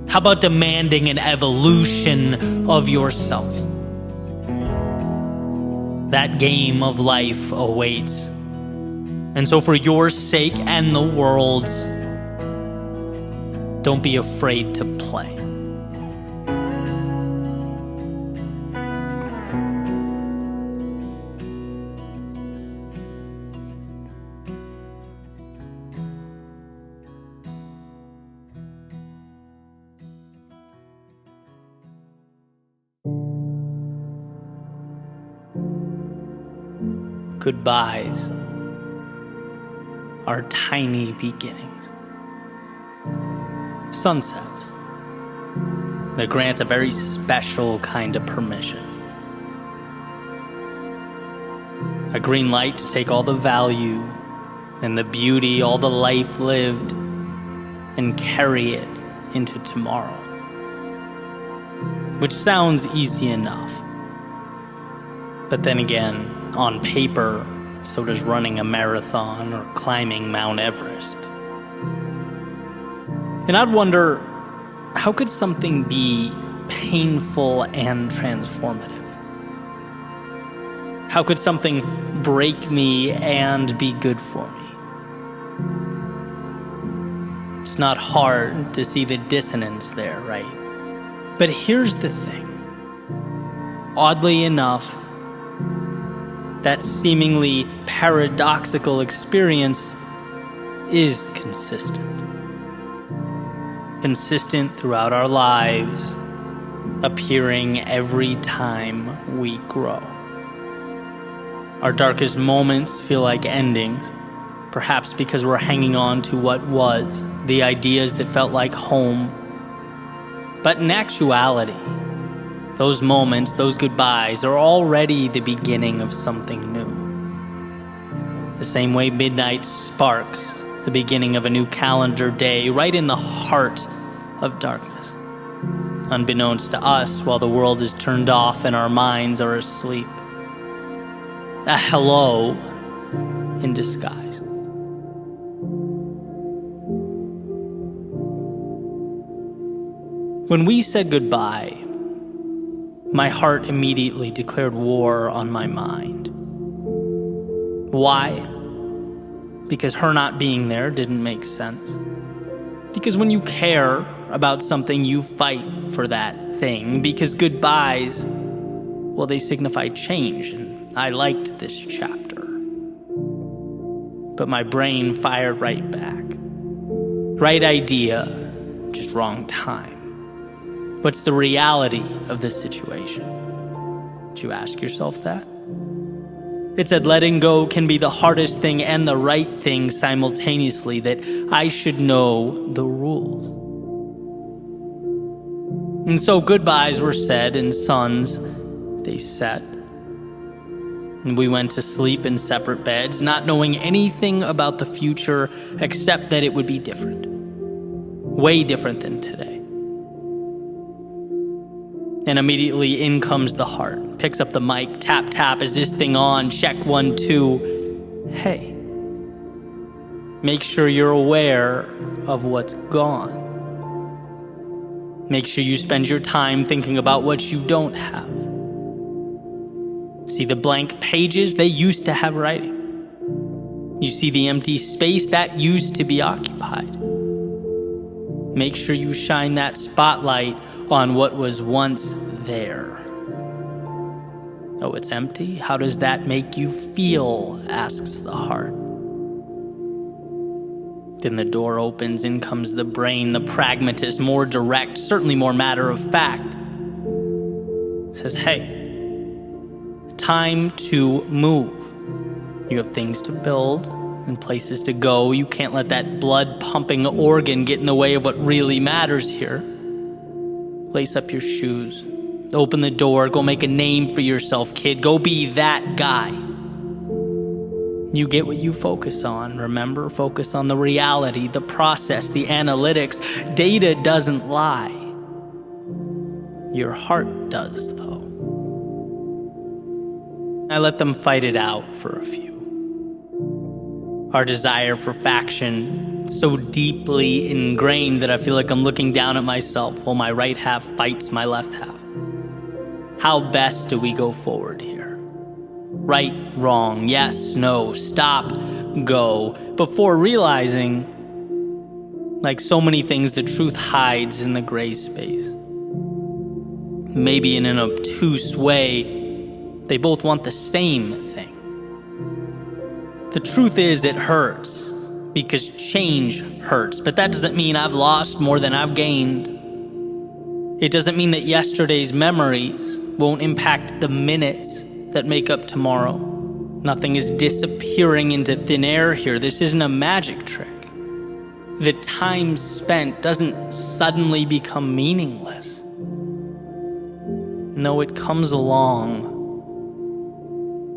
how about demanding an evolution of yourself? That game of life awaits. And so for your sake and the world's, don't be afraid to play. Goodbyes are tiny beginnings. Sunsets that grant a very special kind of permission. A green light to take all the value and the beauty, all the life lived, and carry it into tomorrow. Which sounds easy enough. But then again, on paper, so does running a marathon or climbing Mount Everest. And I'd wonder, how could something be painful and transformative? How could something break me and be good for me? It's not hard to see the dissonance there, right? But here's the thing. Oddly enough, that seemingly paradoxical experience is consistent. Consistent throughout our lives, appearing every time we grow. Our darkest moments feel like endings, perhaps because we're hanging on to what was, the ideas that felt like home. But in actuality, those moments, those goodbyes, are already the beginning of something new. The same way midnight sparks the beginning of a new calendar day, right in the heart of darkness, unbeknownst to us while the world is turned off and our minds are asleep. A hello in disguise. When we said goodbye, my heart immediately declared war on my mind. Why? Because her not being there didn't make sense. Because when you care about something, you fight for that thing. Because goodbyes, well, they signify change, and I liked this chapter. But my brain fired right back. Right idea, just wrong time. What's the reality of this situation? Did you ask yourself that? It said letting go can be the hardest thing and the right thing simultaneously, that I should know the rules. And so goodbyes were said and suns, they set. And we went to sleep in separate beds, not knowing anything about the future except that it would be different. Way different than today. And immediately in comes the heart. Picks up the mic, tap, tap, is this thing on? Check 1, 2. Hey, make sure you're aware of what's gone. Make sure you spend your time thinking about what you don't have. See the blank pages? They used to have writing. You see the empty space? That used to be occupied. Make sure you shine that spotlight on what was once there. Oh, it's empty? How does that make you feel? Asks the heart. Then the door opens, in comes the brain, the pragmatist, more direct, certainly more matter of fact. Says, hey, time to move. You have things to build and places to go. You can't let that blood-pumping organ get in the way of what really matters here. Lace up your shoes. Open the door. Go make a name for yourself, kid. Go be that guy. You get what you focus on. Remember, focus on the reality, the process, the analytics. Data doesn't lie. Your heart does, though. I let them fight it out for a few. Our desire for faction so deeply ingrained that I feel like I'm looking down at myself while my right half fights my left half. How best do we go forward here? Right, wrong, yes, no, stop, go. Before realizing, like so many things, the truth hides in the gray space. Maybe in an obtuse way, they both want the same thing. The truth is, it hurts, because change hurts. But that doesn't mean I've lost more than I've gained. It doesn't mean that yesterday's memories won't impact the minutes that make up tomorrow. Nothing is disappearing into thin air here. This isn't a magic trick. The time spent doesn't suddenly become meaningless. No, it comes along.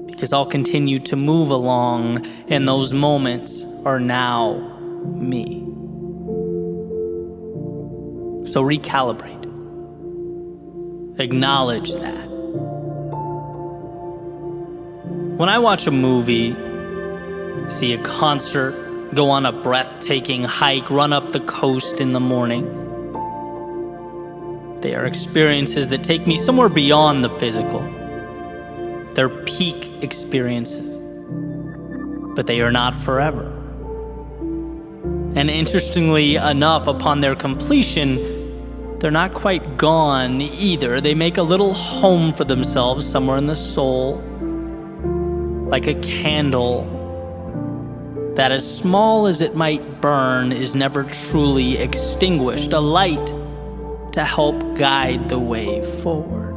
Because I'll continue to move along, and those moments are now me. So recalibrate. Acknowledge that. When I watch a movie, see a concert, go on a breathtaking hike, run up the coast in the morning, they are experiences that take me somewhere beyond the physical. They're peak experiences, but they are not forever. And interestingly enough, upon their completion, they're not quite gone either. They make a little home for themselves somewhere in the soul, like a candle that, as small as it might burn, is never truly extinguished, a light to help guide the way forward.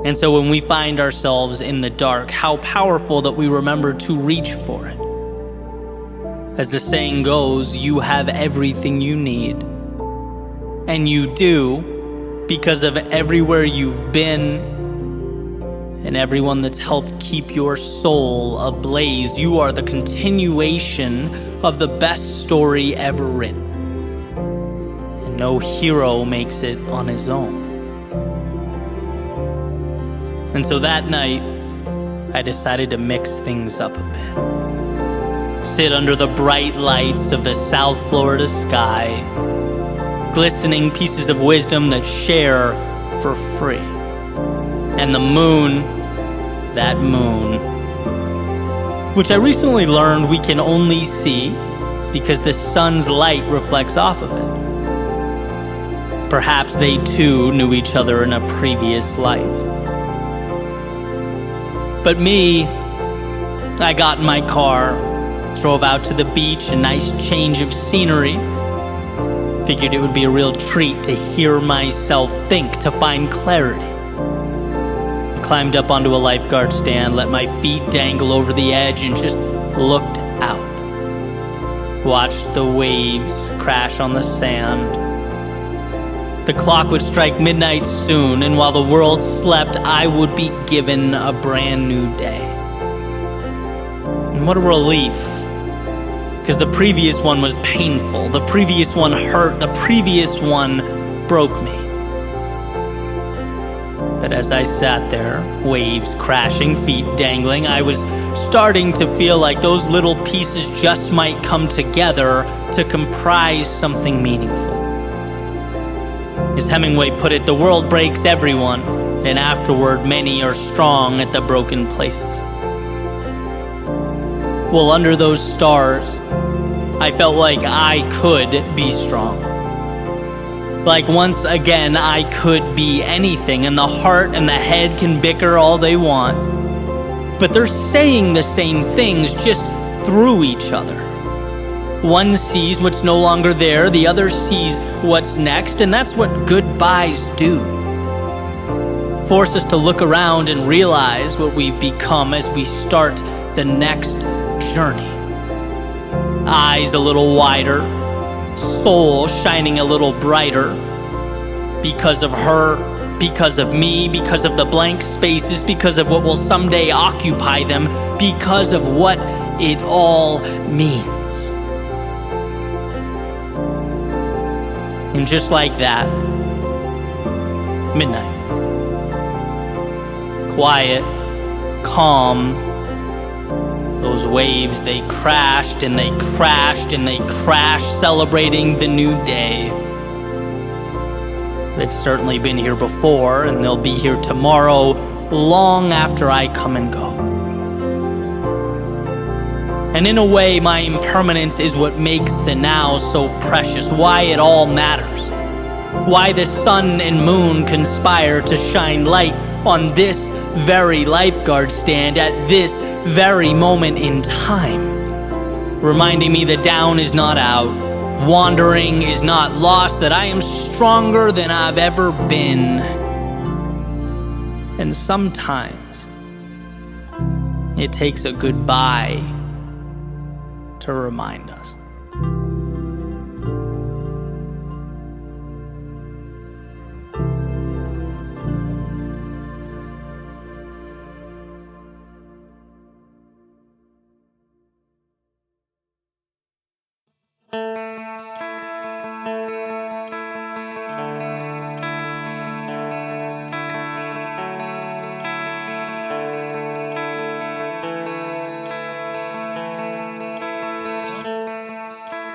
And so when we find ourselves in the dark, how powerful that we remember to reach for it. As the saying goes, you have everything you need. And you do, because of everywhere you've been and everyone that's helped keep your soul ablaze. You are the continuation of the best story ever written. And no hero makes it on his own. And so that night, I decided to mix things up a bit. Sit under the bright lights of the South Florida sky, glistening pieces of wisdom that share for free. And the moon, that moon, which I recently learned we can only see because the sun's light reflects off of it. Perhaps they too knew each other in a previous life. But me, I got in my car, drove out to the beach, a nice change of scenery. Figured it would be a real treat to hear myself think, to find clarity. I climbed up onto a lifeguard stand, let my feet dangle over the edge, and just looked out. Watched the waves crash on the sand. The clock would strike midnight soon, and while the world slept, I would be given a brand new day. And what a relief, because the previous one was painful, the previous one hurt, the previous one broke me. But as I sat there, waves crashing, feet dangling, I was starting to feel like those little pieces just might come together to comprise something meaningful. As Hemingway put it, the world breaks everyone, and afterward many are strong at the broken places. Well, under those stars, I felt like I could be strong. Like once again I could be anything, and the heart and the head can bicker all they want, but they're saying the same things just through each other. One sees what's no longer there, the other sees what's next, and that's what goodbyes do. Force us to look around and realize what we've become as we start the next journey. Eyes a little wider, soul shining a little brighter, because of her, because of me, because of the blank spaces, because of what will someday occupy them, because of what it all means. And just like that, midnight. Quiet, calm. Those waves, they crashed and they crashed and they crashed, celebrating the new day. They've certainly been here before, and they'll be here tomorrow, long after I come and go. And in a way, my impermanence is what makes the now so precious, why it all matters. Why the sun and moon conspire to shine light on this very lifeguard stand at this very moment in time. Reminding me that down is not out, wandering is not lost, that I am stronger than I've ever been. And sometimes it takes a goodbye to remind us. I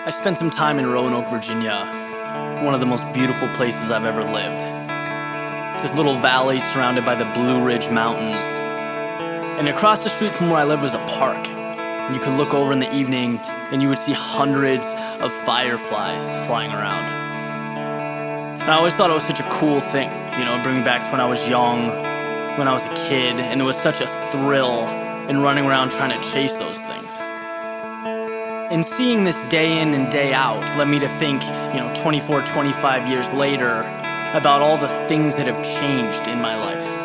spent some time in Roanoke, Virginia, one of the most beautiful places I've ever lived. It's this little valley surrounded by the Blue Ridge Mountains. And across the street from where I lived was a park. And you could look over in the evening and you would see hundreds of fireflies flying around. And I always thought it was such a cool thing, bring me back to when I was young, when I was a kid, and it was such a thrill in running around trying to chase those things. And seeing this day in and day out led me to think, 24, 25 years later, about all the things that have changed in my life.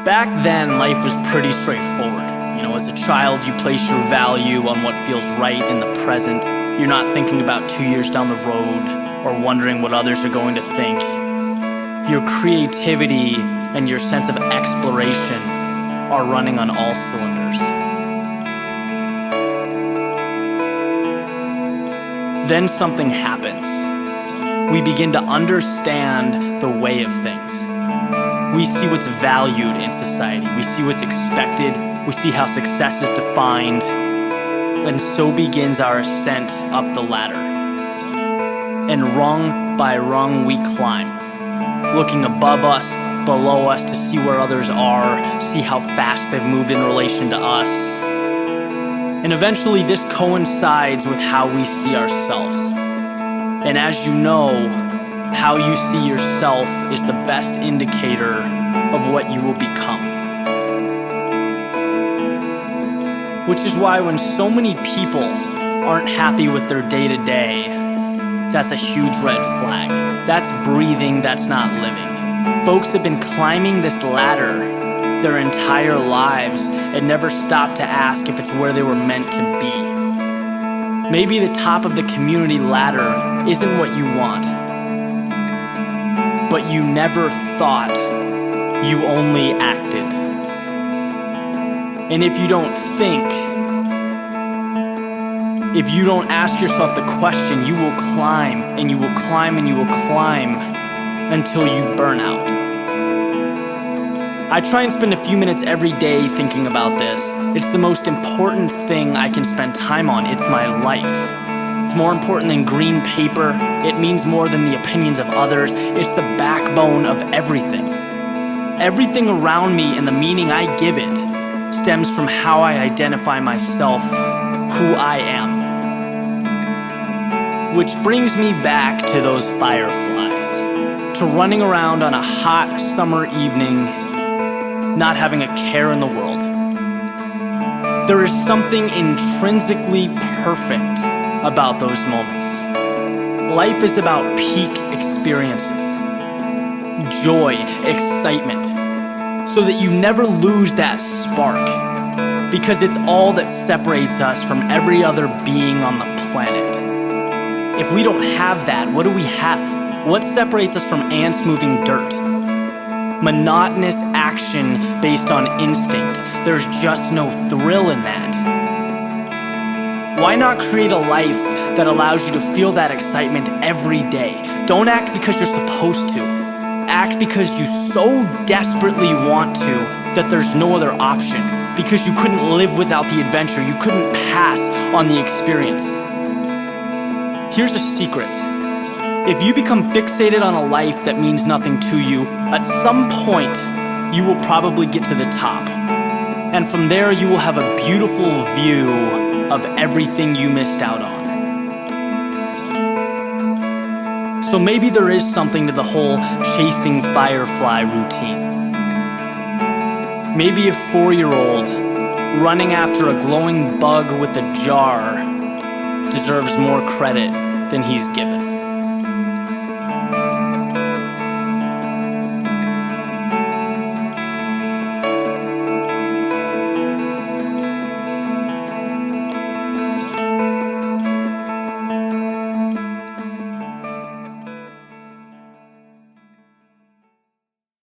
Back then, life was pretty straightforward. As a child, you place your value on what feels right in the present. You're not thinking about 2 years down the road or wondering what others are going to think. Your creativity and your sense of exploration are running on all cylinders. Then something happens. We begin to understand the way of things. We see what's valued in society. We see what's expected. We see how success is defined. And so begins our ascent up the ladder. And rung by rung we climb, looking above us, below us to see where others are, see how fast they've moved in relation to us. And eventually this coincides with how we see ourselves. And as you know, how you see yourself is the best indicator of what you will become. Which is why when so many people aren't happy with their day-to-day, that's a huge red flag. That's breathing, that's not living. Folks have been climbing this ladder their entire lives and never stopped to ask if it's where they were meant to be. Maybe the top of the community ladder isn't what you want, but you never thought, you only acted. And if you don't think, if you don't ask yourself the question, you will climb and you will climb and you will climb until you burn out. I try and spend a few minutes every day thinking about this. It's the most important thing I can spend time on. It's my life. It's more important than green paper. It means more than the opinions of others. It's the backbone of everything. Everything around me and the meaning I give it stems from how I identify myself, who I am. Which brings me back to those fireflies, to running around on a hot summer evening, not having a care in the world. There is something intrinsically perfect about those moments. Life is about peak experiences, joy, excitement, so that you never lose that spark, because it's all that separates us from every other being on the planet. If we don't have that, what do we have? What separates us from ants moving dirt? Monotonous action based on instinct. There's just no thrill in that. Why not create a life that allows you to feel that excitement every day? Don't act because you're supposed to. Act because you so desperately want to that there's no other option. Because you couldn't live without the adventure. You couldn't pass on the experience. Here's a secret. If you become fixated on a life that means nothing to you, at some point, you will probably get to the top. And from there, you will have a beautiful view of everything you missed out on. So maybe there is something to the whole chasing firefly routine. Maybe a 4-year-old running after a glowing bug with a jar deserves more credit than he's given.